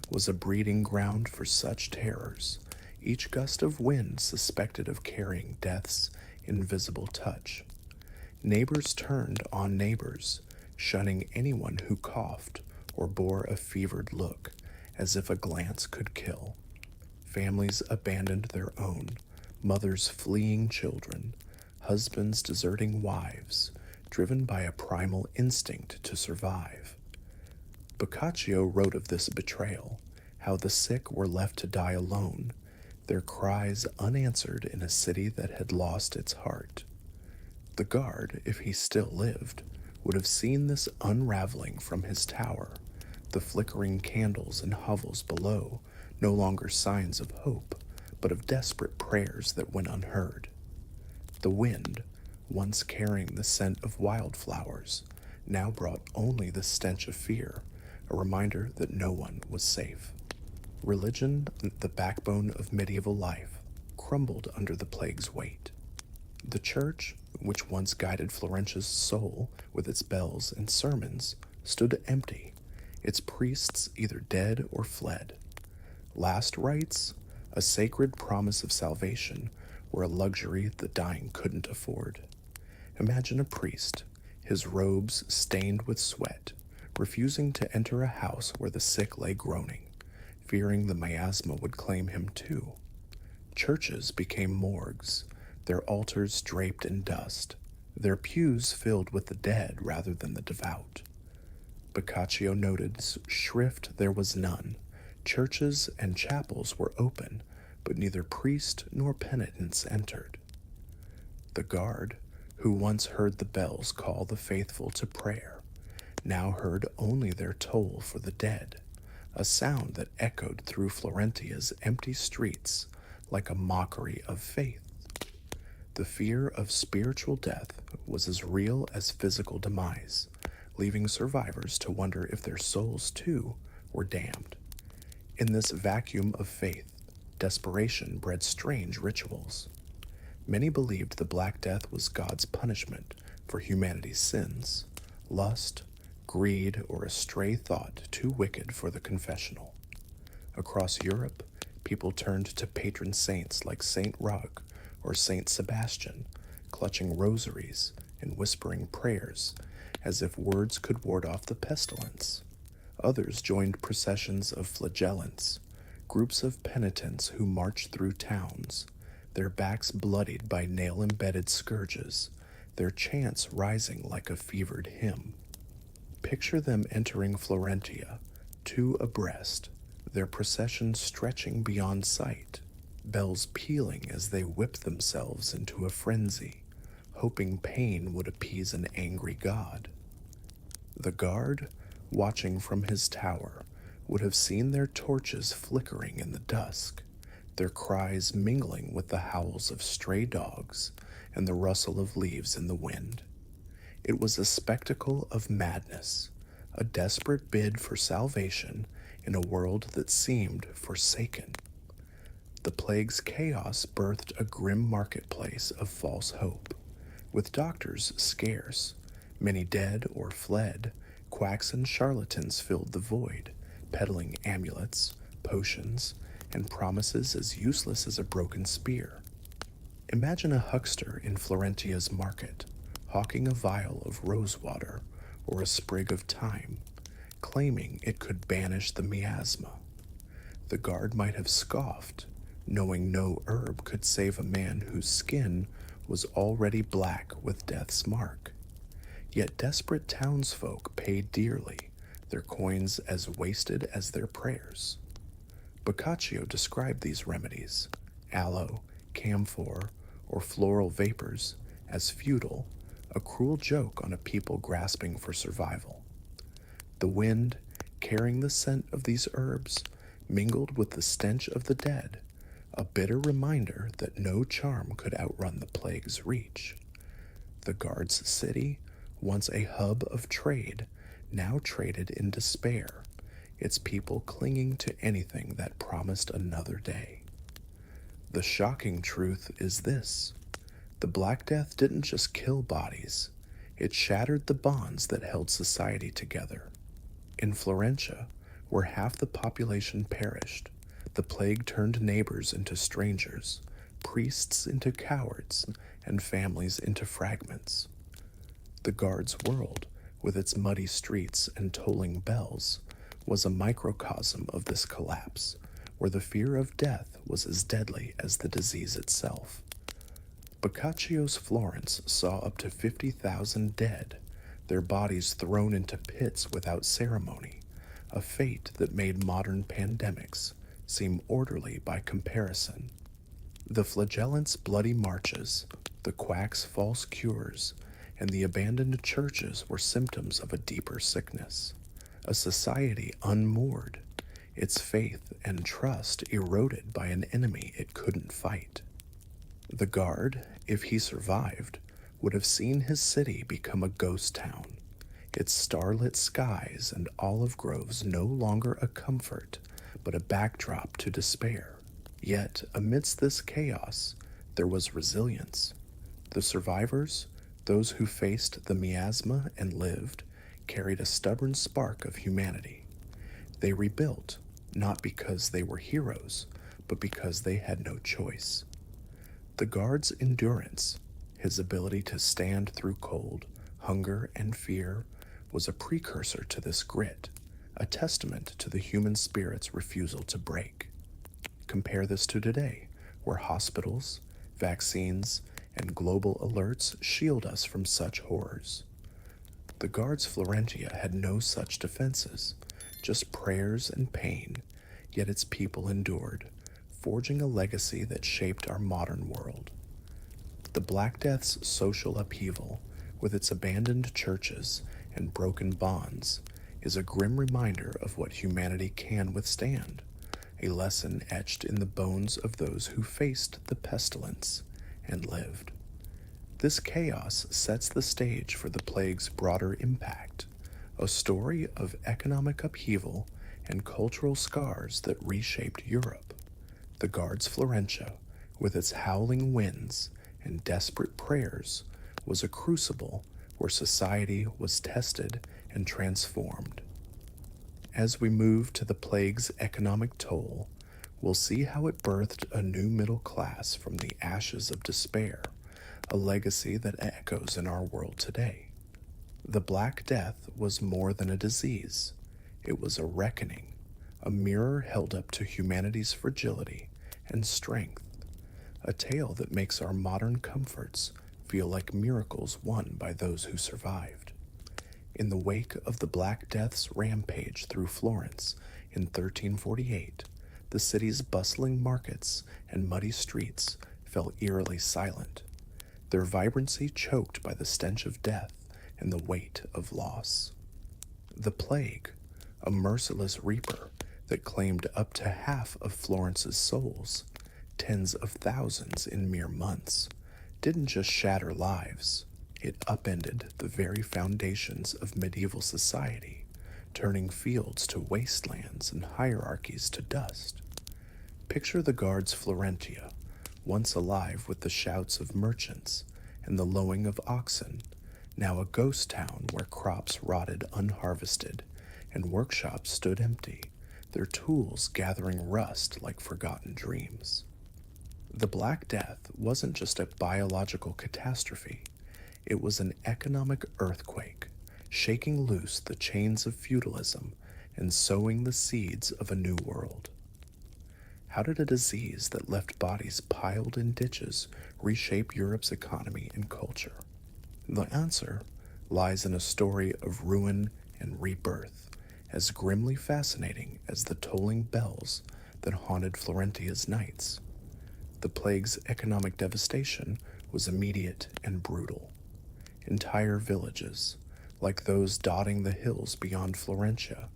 was a breeding ground for such terrors, each gust of wind suspected of carrying death's invisible touch. Neighbors turned on neighbors, shunning anyone who coughed or bore a fevered look, as if a glance could kill. Families abandoned their own, mothers fleeing children, husbands deserting wives, driven by a primal instinct to survive. Boccaccio wrote of this betrayal, how the sick were left to die alone, their cries unanswered in a city that had lost its heart. The guard, if he still lived, would have seen this unraveling from his tower, the flickering candles and hovels below, no longer signs of hope, but of desperate prayers that went unheard. The wind, once carrying the scent of wildflowers, now brought only the stench of fear, a reminder that no one was safe. Religion, the backbone of medieval life, crumbled under the plague's weight. The church, which once guided Florentia's soul with its bells and sermons, stood empty, its priests either dead or fled. Last rites, a sacred promise of salvation, were a luxury the dying couldn't afford. Imagine a priest, his robes stained with sweat, refusing to enter a house where the sick lay groaning, fearing the miasma would claim him too. Churches became morgues, their altars draped in dust, their pews filled with the dead rather than the devout. Boccaccio noted shrift there was none. Churches and chapels were open, but neither priest nor penitents entered. The guard, who once heard the bells call the faithful to prayer, now heard only their toll for the dead, a sound that echoed through Florentia's empty streets like a mockery of faith. The fear of spiritual death was as real as physical demise, leaving survivors to wonder if their souls, too, were damned. In this vacuum of faith, desperation bred strange rituals. Many believed the Black Death was God's punishment for humanity's sins, lust, greed, or a stray thought too wicked for the confessional. Across Europe, people turned to patron saints like Saint Roch or Saint Sebastian, clutching rosaries and whispering prayers as if words could ward off the pestilence. Others joined processions of flagellants, groups of penitents who marched through towns, their backs bloodied by nail-embedded scourges, their chants rising like a fevered hymn. Picture them entering Florentia, two abreast, their procession stretching beyond sight, bells pealing as they whipped themselves into a frenzy, hoping pain would appease an angry god. The guard, watching from his tower, would have seen their torches flickering in the dusk, their cries mingling with the howls of stray dogs and the rustle of leaves in the wind. It was a spectacle of madness, a desperate bid for salvation in a world that seemed forsaken. The plague's chaos birthed a grim marketplace of false hope. With doctors scarce, many dead or fled, quacks and charlatans filled the void, peddling amulets, potions, and promises as useless as a broken spear. Imagine a huckster in Florentia's market, hawking a vial of rosewater or a sprig of thyme, claiming it could banish the miasma. The guard might have scoffed, knowing no herb could save a man whose skin was already black with death's mark. Yet desperate townsfolk paid dearly, their coins as wasted as their prayers. Boccaccio described these remedies, aloe, camphor, or floral vapors, as futile, a cruel joke on a people grasping for survival. The wind, carrying the scent of these herbs, mingled with the stench of the dead, a bitter reminder that no charm could outrun the plague's reach. The guard's city, once a hub of trade, now traded in despair, its people clinging to anything that promised another day. The shocking truth is this: the Black Death didn't just kill bodies, it shattered the bonds that held society together. In Florentia, where half the population perished, the plague turned neighbors into strangers, priests into cowards, and families into fragments. The guard's world, with its muddy streets and tolling bells, was a microcosm of this collapse, where the fear of death was as deadly as the disease itself. Boccaccio's Florence saw up to 50,000 dead, their bodies thrown into pits without ceremony, a fate that made modern pandemics seem orderly by comparison. The flagellant's bloody marches, the quack's false cures, and the abandoned churches were symptoms of a deeper sickness, a society unmoored, its faith and trust eroded by an enemy it couldn't fight. The Guard, if he survived, would have seen his city become a ghost town, its starlit skies and olive groves no longer a comfort, but a backdrop to despair. Yet, amidst this chaos, there was resilience. The survivors, those who faced the miasma and lived, carried a stubborn spark of humanity. They rebuilt, not because they were heroes, but because they had no choice. The Guard's endurance, his ability to stand through cold, hunger, and fear, was a precursor to this grit, a testament to the human spirit's refusal to break. Compare this to today, where hospitals, vaccines, and global alerts shield us from such horrors. The Guard's Florentia had no such defenses, just prayers and pain, yet its people endured, forging a legacy that shaped our modern world. The Black Death's social upheaval, with its abandoned churches and broken bonds, is a grim reminder of what humanity can withstand, a lesson etched in the bones of those who faced the pestilence and lived. This chaos sets the stage for the plague's broader impact, a story of economic upheaval and cultural scars that reshaped Europe. The Guard's Florentia, with its howling winds and desperate prayers, was a crucible where society was tested and transformed. As we move to the plague's economic toll, we'll see how it birthed a new middle class from the ashes of despair, a legacy that echoes in our world today. The Black Death was more than a disease. It was a reckoning, a mirror held up to humanity's fragility and strength, a tale that makes our modern comforts feel like miracles won by those who survived. In the wake of the Black Death's rampage through Florence in 1348, the city's bustling markets and muddy streets fell eerily silent, their vibrancy choked by the stench of death and the weight of loss. The plague, a merciless reaper that claimed up to half of Florence's souls, tens of thousands in mere months, didn't just shatter lives. It upended the very foundations of medieval society, turning fields to wastelands and hierarchies to dust. Picture the Guard's Florentia, once alive with the shouts of merchants and the lowing of oxen, now a ghost town where crops rotted unharvested and workshops stood empty, their tools gathering rust like forgotten dreams. The Black Death wasn't just a biological catastrophe. It was an economic earthquake, shaking loose the chains of feudalism and sowing the seeds of a new world. How did a disease that left bodies piled in ditches reshape Europe's economy and culture? The answer lies in a story of ruin and rebirth, as grimly fascinating as the tolling bells that haunted Florentia's nights. The plague's economic devastation was immediate and brutal. Entire villages, like those dotting the hills beyond Florentia,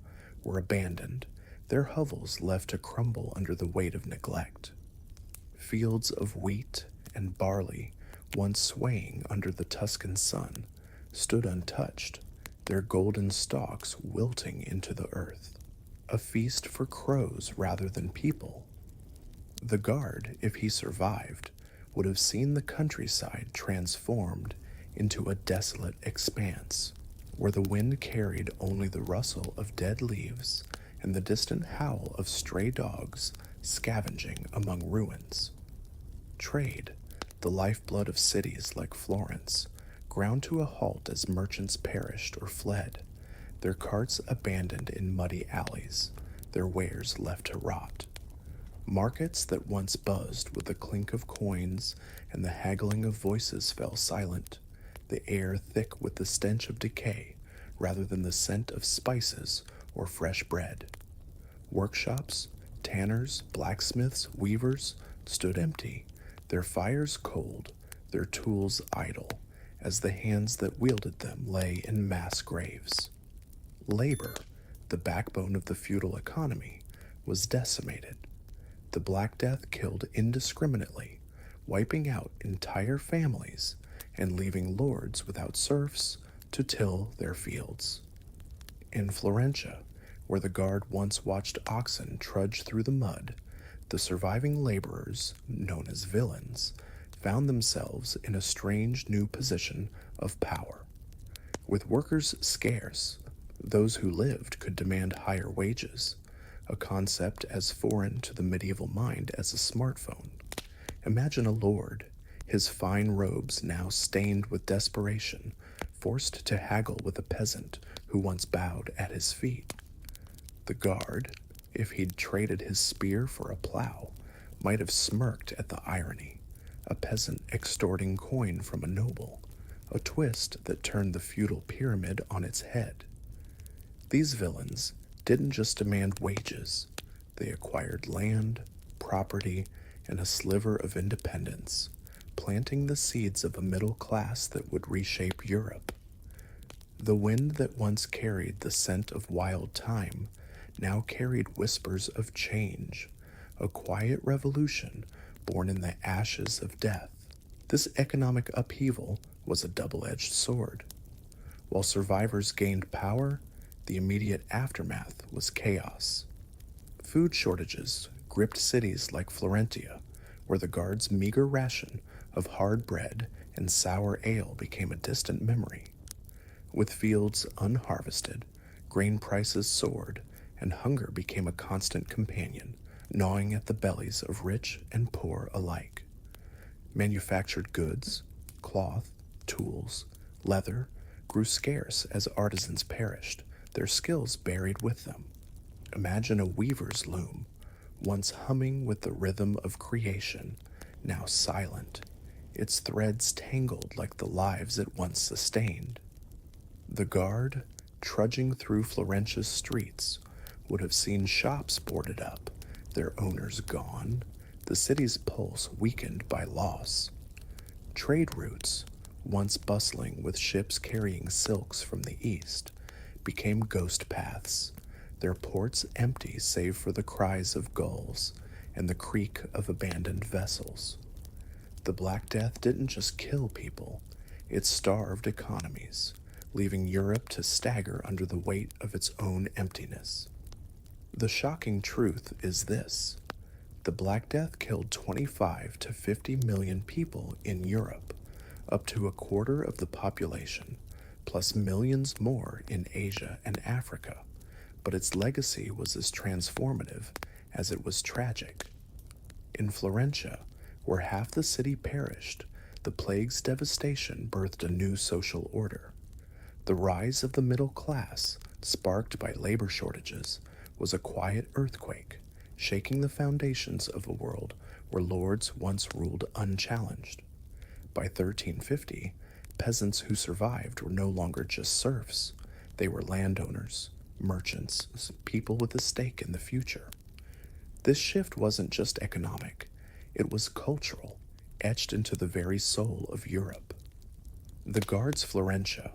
were abandoned, their hovels left to crumble under the weight of neglect. Fields of wheat and barley, once swaying under the Tuscan sun, stood untouched, their golden stalks wilting into the earth, a feast for crows rather than people. The Guard, if he survived, would have seen the countryside transformed into a desolate expanse, where the wind carried only the rustle of dead leaves and the distant howl of stray dogs scavenging among ruins. Trade, the lifeblood of cities like Florence, ground to a halt as merchants perished or fled, their carts abandoned in muddy alleys, their wares left to rot. Markets that once buzzed with the clink of coins and the haggling of voices fell silent, the air thick with the stench of decay rather than the scent of spices or fresh bread. Workshops, tanners, blacksmiths, weavers stood empty, their fires cold, their tools idle, as the hands that wielded them lay in mass graves. Labor, the backbone of the feudal economy, was decimated. The Black Death killed indiscriminately, wiping out entire families and leaving lords without serfs to till their fields. In Florentia, where the guard once watched oxen trudge through the mud, the surviving laborers, known as villains, found themselves in a strange new position of power. With workers scarce, those who lived could demand higher wages, a concept as foreign to the medieval mind as a smartphone. Imagine a lord, his fine robes now stained with desperation, forced to haggle with a peasant who once bowed at his feet. The guard, if he'd traded his spear for a plow, might have smirked at the irony, a peasant extorting coin from a noble, a twist that turned the feudal pyramid on its head. These villains didn't just demand wages, they acquired land, property, and a sliver of independence, planting the seeds of a middle class that would reshape Europe. The wind that once carried the scent of wild thyme now carried whispers of change, a quiet revolution born in the ashes of death. This economic upheaval was a double-edged sword. While survivors gained power, the immediate aftermath was chaos. Food shortages gripped cities like Florentia, where the guards' meager ration of hard bread and sour ale became a distant memory. With fields unharvested, grain prices soared, and hunger became a constant companion, gnawing at the bellies of rich and poor alike. Manufactured goods, cloth, tools, leather, grew scarce as artisans perished, their skills buried with them. Imagine a weaver's loom, once humming with the rhythm of creation, now silent, its threads tangled like the lives it once sustained. The guard, trudging through Florentia's streets, would have seen shops boarded up, their owners gone, the city's pulse weakened by loss. Trade routes, once bustling with ships carrying silks from the east, became ghost paths, their ports empty save for the cries of gulls and the creak of abandoned vessels. The Black Death didn't just kill people, it starved economies, leaving Europe to stagger under the weight of its own emptiness. The shocking truth is this: the Black Death killed 25 to 50 million people in Europe, up to a quarter of the population, plus millions more in Asia and Africa, but its legacy was as transformative as it was tragic. In Florentia, where half the city perished, the plague's devastation birthed a new social order. The rise of the middle class, sparked by labor shortages, was a quiet earthquake, shaking the foundations of a world where lords once ruled unchallenged. By 1350, peasants who survived were no longer just serfs. They were landowners, merchants, people with a stake in the future. This shift wasn't just economic, it was cultural, etched into the very soul of Europe. The Guards Florentia,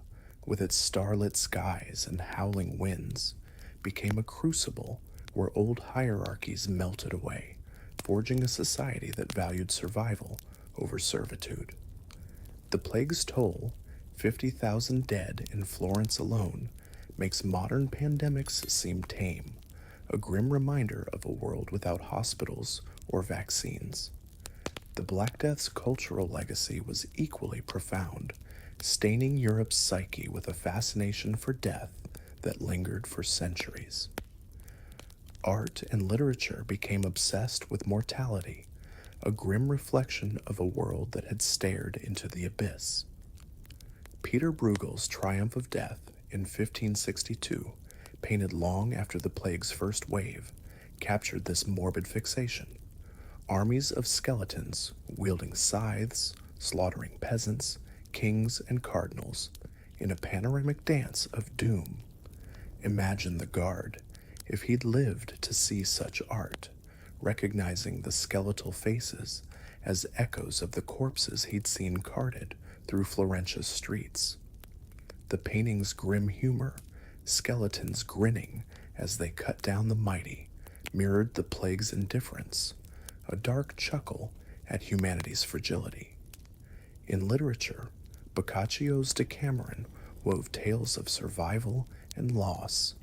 with its starlit skies and howling winds, became a crucible where old hierarchies melted away, forging a society that valued survival over servitude. The plague's toll, 50,000 dead in Florence alone, makes modern pandemics seem tame, a grim reminder of a world without hospitals or vaccines. The Black Death's cultural legacy was equally profound, staining Europe's psyche with a fascination for death that lingered for centuries. Art and literature became obsessed with mortality, a grim reflection of a world that had stared into the abyss. Peter Bruegel's Triumph of Death in 1562, painted long after the plague's first wave, captured this morbid fixation. armies of skeletons wielding scythes, slaughtering peasants, kings, and cardinals in a panoramic dance of doom. Imagine the guard, if he'd lived to see such art, recognizing the skeletal faces as echoes of the corpses he'd seen carted through Florentia's streets. The painting's grim humor, skeletons grinning as they cut down the mighty, mirrored the plague's indifference, a dark chuckle at humanity's fragility. In literature, Boccaccio's Decameron wove tales of survival and loss,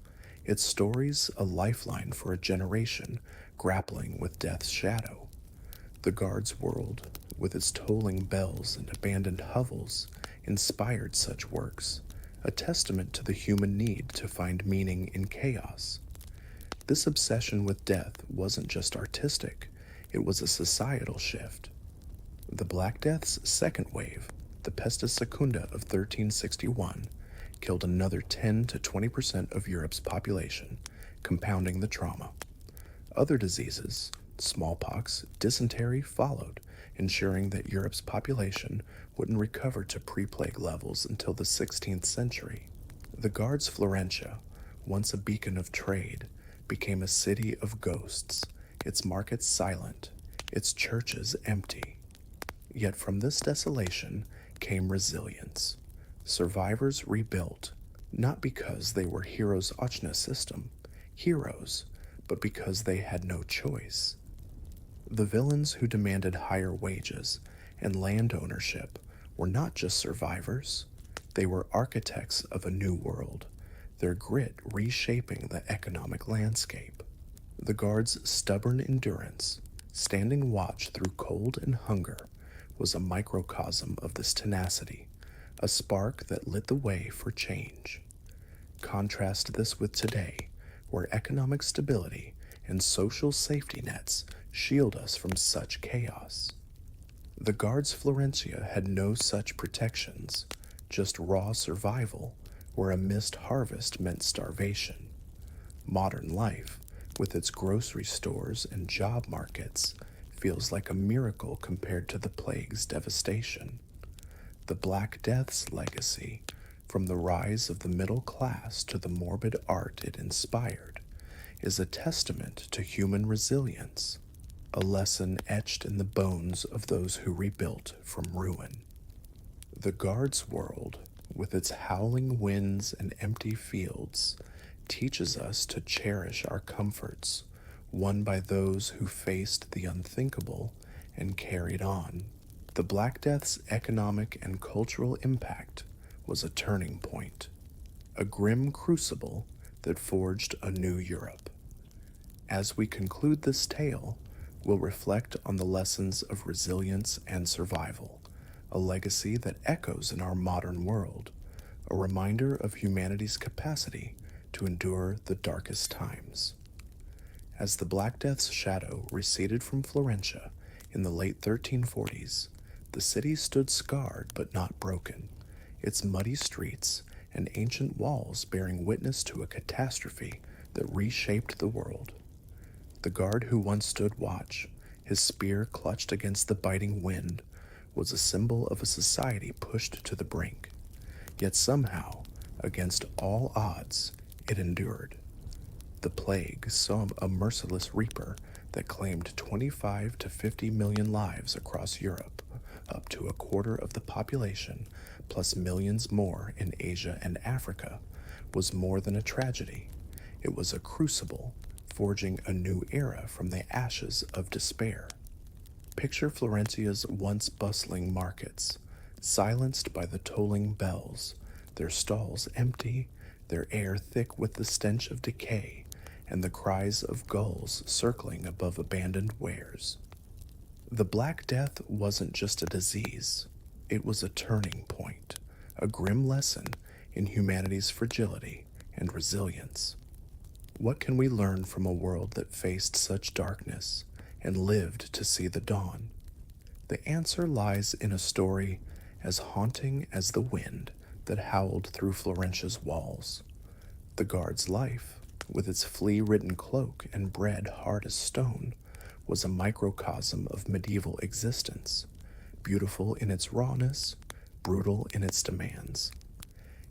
its stories a lifeline for a generation grappling with death's shadow. The guard's world, with its tolling bells and abandoned hovels, inspired such works, a testament to the human need to find meaning in chaos. This obsession with death wasn't just artistic, it was a societal shift. The Black Death's second wave, the Pesta Secunda of 1361, killed another 10 to 20% of Europe's population, compounding the trauma. Other diseases, smallpox, dysentery, followed, ensuring that Europe's population wouldn't recover to pre-plague levels until the 16th century. The Guard's Florentia, once a beacon of trade, became a city of ghosts, its markets silent, its churches empty. Yet from this desolation came resilience. Survivors rebuilt, not because they were heroes ochna system, heroes, but because they had no choice. The villains who demanded higher wages and land ownership were not just survivors, they were architects of a new world, their grit reshaping the economic landscape. The Guard's stubborn endurance, standing watch through cold and hunger, was a microcosm of this tenacity, a spark that lit the way for change. Contrast this with today, where economic stability and social safety nets shield us from such chaos. The Guard's Florentia had no such protections, just raw survival, where a missed harvest meant starvation. Modern life, with its grocery stores and job markets, feels like a miracle compared to the plague's devastation. The Black Death's legacy, from the rise of the middle class to the morbid art it inspired, is a testament to human resilience, a lesson etched in the bones of those who rebuilt from ruin. The Guard's world, with its howling winds and empty fields, teaches us to cherish our comforts, won by those who faced the unthinkable and carried on. The Black Death's economic and cultural impact was a turning point, a grim crucible that forged a new Europe. As we conclude this tale, we'll reflect on the lessons of resilience and survival, a legacy that echoes in our modern world, a reminder of humanity's capacity to endure the darkest times. As the Black Death's shadow receded from Florentia in the late 1340s, the city stood scarred but not broken, its muddy streets and ancient walls bearing witness to a catastrophe that reshaped the world. The guard who once stood watch, his spear clutched against the biting wind, was a symbol of a society pushed to the brink. Yet somehow, against all odds, it endured. The plague saw a merciless reaper that claimed 25 to 50 million lives across Europe, up to a quarter of the population, plus millions more in Asia and Africa, was more than a tragedy. It was a crucible, forging a new era from the ashes of despair. Picture Florentia's once bustling markets, silenced by the tolling bells, their stalls empty, their air thick with the stench of decay, and the cries of gulls circling above abandoned wares. The Black Death wasn't just a disease, it was a turning point, a grim lesson in humanity's fragility and resilience. What can we learn from a world that faced such darkness and lived to see the dawn? The answer lies in a story as haunting as the wind that howled through Florentia's walls. The guard's life, with its flea-ridden cloak and bread hard as stone, was a microcosm of medieval existence, beautiful in its rawness, brutal in its demands.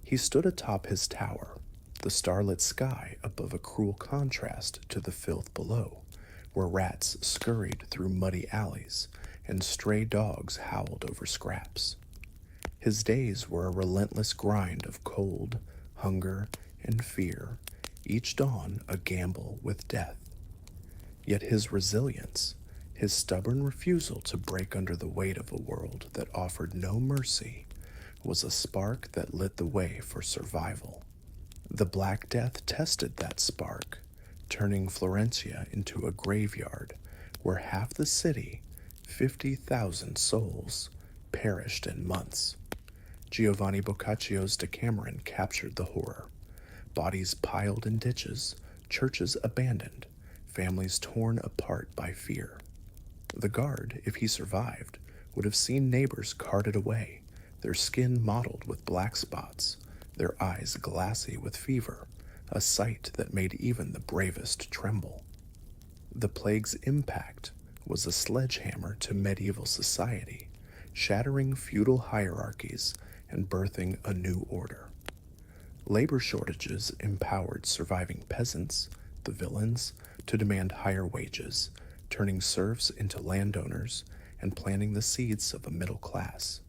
He stood atop his tower, the starlit sky above a cruel contrast to the filth below, where rats scurried through muddy alleys and stray dogs howled over scraps. His days were a relentless grind of cold, hunger, and fear, each dawn a gamble with death. Yet his resilience, his stubborn refusal to break under the weight of a world that offered no mercy, was a spark that lit the way for survival. The Black Death tested that spark, turning Florencia into a graveyard where half the city, 50,000 souls, perished in months. Giovanni Boccaccio's Decameron captured the horror. Bodies piled in ditches, churches abandoned, families torn apart by fear. The guard, if he survived, would have seen neighbors carted away, their skin mottled with black spots, their eyes glassy with fever, a sight that made even the bravest tremble. The plague's impact was a sledgehammer to medieval society, shattering feudal hierarchies and birthing a new order. Labor shortages empowered surviving peasants, the villains, to demand higher wages, turning serfs into landowners and planting the seeds of a middle class.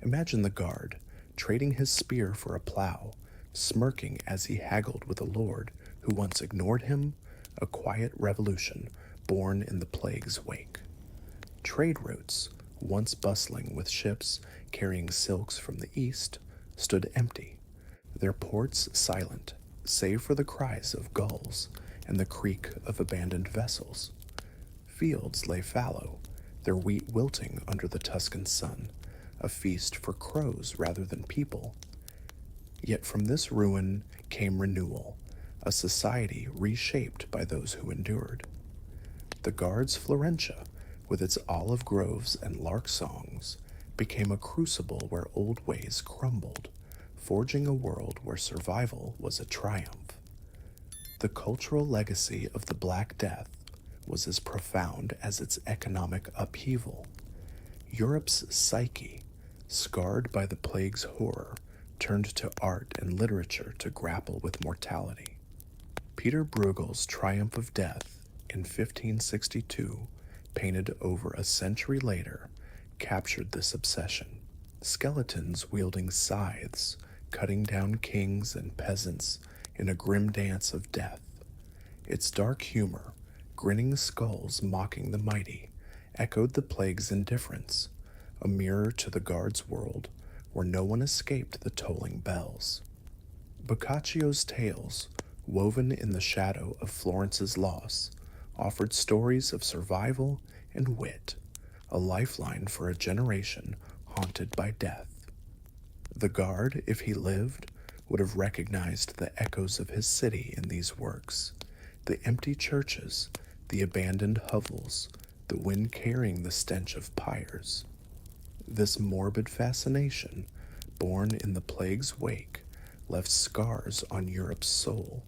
Imagine the guard, trading his spear for a plow, smirking as he haggled with a lord who once ignored him, a quiet revolution born in the plague's wake. Trade routes, once bustling with ships carrying silks from the east, stood empty, their ports silent, save for the cries of gulls and the creak of abandoned vessels. Fields lay fallow, their wheat wilting under the Tuscan sun, a feast for crows rather than people. Yet from this ruin came renewal, a society reshaped by those who endured. The Guard's Florentia, with its olive groves and lark songs, became a crucible where old ways crumbled, forging a world where survival was a triumph. The cultural legacy of the Black Death was as profound as its economic upheaval. Europe's psyche, scarred by the plague's horror, turned to art and literature to grapple with mortality. Peter Bruegel's Triumph of Death in 1562, painted over a century later, captured this obsession. Skeletons wielding scythes, cutting down kings and peasants in a grim dance of death. Its dark humor, grinning skulls mocking the mighty, echoed the plague's indifference, a mirror to the Guard's world where no one escaped the tolling bells. Boccaccio's tales, woven in the shadow of Florence's loss, offered stories of survival and wit, a lifeline for a generation haunted by death. The Guard, if he lived, would have recognized the echoes of his city in these works, the empty churches, the abandoned hovels, the wind carrying the stench of pyres. This morbid fascination, born in the plague's wake, left scars on Europe's soul,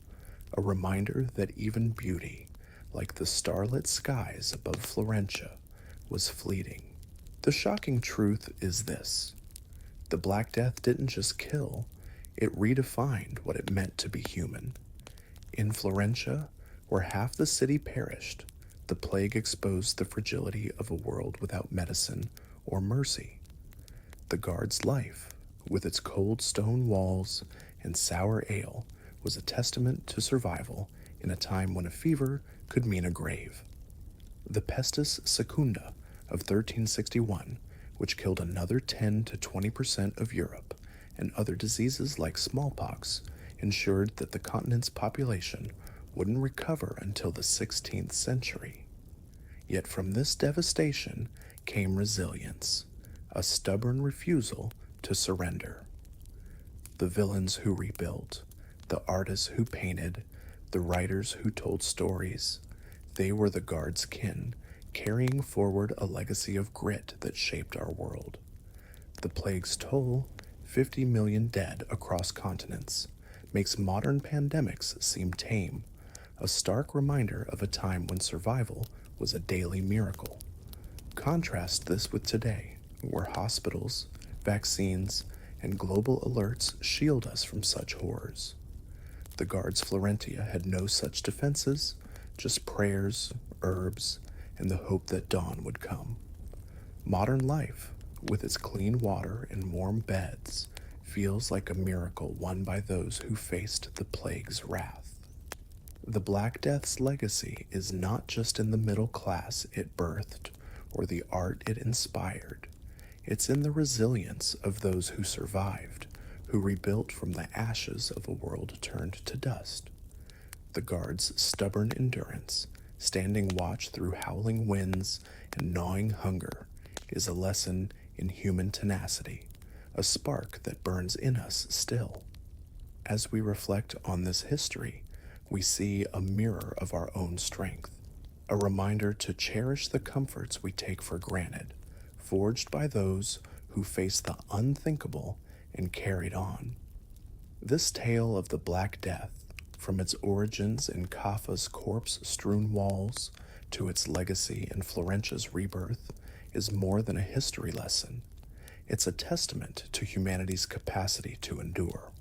a reminder that even beauty, like the starlit skies above Florentia, was fleeting. The shocking truth is this: the Black Death didn't just kill, it redefined what it meant to be human. In Florentia, where half the city perished, the plague exposed the fragility of a world without medicine or mercy. The Guard's life, with its cold stone walls and sour ale, was a testament to survival in a time when a fever could mean a grave. The Pestis Secunda of 1361, which killed another 10 to 20% of Europe, and other diseases like smallpox, ensured that the continent's population wouldn't recover until the 16th century. Yet from this devastation came resilience, a stubborn refusal to surrender. The villains who rebuilt, the artists who painted, the writers who told stories, they were the Guard's kin, carrying forward a legacy of grit that shaped our world. The plague's toll, 50 million dead across continents, makes modern pandemics seem tame, a stark reminder of a time when survival was a daily miracle. Contrast this with today, where hospitals, vaccines, and global alerts shield us from such horrors. The guards Florentia had no such defenses, just prayers, herbs, and the hope that dawn would come. Modern life, with its clean water and warm beds, feels like a miracle won by those who faced the plague's wrath. The Black Death's legacy is not just in the middle class it birthed or the art it inspired. It's in the resilience of those who survived, who rebuilt from the ashes of a world turned to dust. The guards' stubborn endurance, standing watch through howling winds and gnawing hunger, is a lesson in human tenacity, a spark that burns in us still. As we reflect on this history, we see a mirror of our own strength, a reminder to cherish the comforts we take for granted, forged by those who faced the unthinkable and carried on. This tale of the Black Death, from its origins in Kaffa's corpse-strewn walls to its legacy in Florentia's rebirth, is more than a history lesson. It's a testament to humanity's capacity to endure.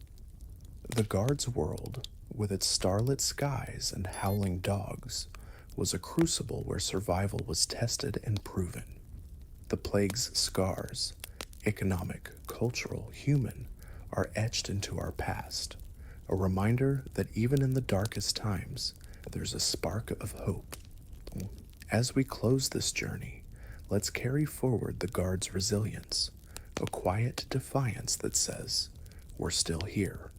The guard's world, with its starlit skies and howling dogs, was a crucible where survival was tested and proven. The plague's scars, economic, cultural, human, are etched into our past, a reminder that even in the darkest times, there's a spark of hope. As we close this journey, let's carry forward the guard's resilience, a quiet defiance that says, we're still here.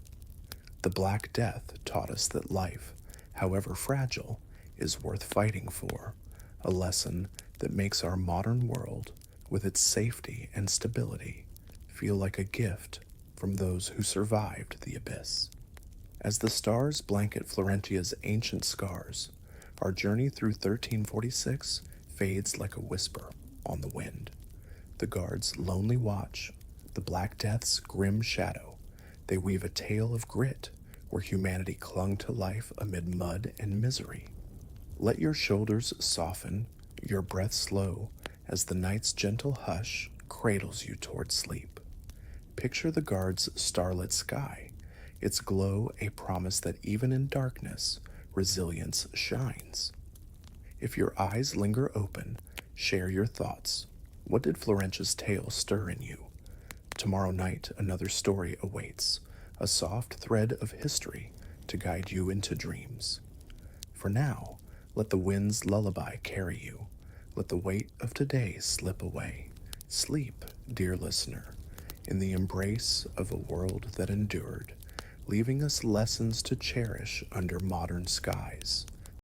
The Black Death taught us that life, however fragile, is worth fighting for, a lesson that makes our modern world, with its safety and stability, feel like a gift from those who survived the abyss. As the stars blanket Florentia's ancient scars, our journey through 1346 fades like a whisper on the wind. The guard's lonely watch, the Black Death's grim shadow, they weave a tale of grit where humanity clung to life amid mud and misery. Let your shoulders soften, your breath slow, as the night's gentle hush cradles you toward sleep. Picture the guard's starlit sky, its glow a promise that even in darkness, resilience shines. If your eyes linger open, share your thoughts. What did Florentia's tale stir in you? Tomorrow night, another story awaits, a soft thread of history to guide you into dreams. For now, let the wind's lullaby carry you. Let the weight of today slip away. Sleep, dear listener, in the embrace of a world that endured, leaving us lessons to cherish under modern skies.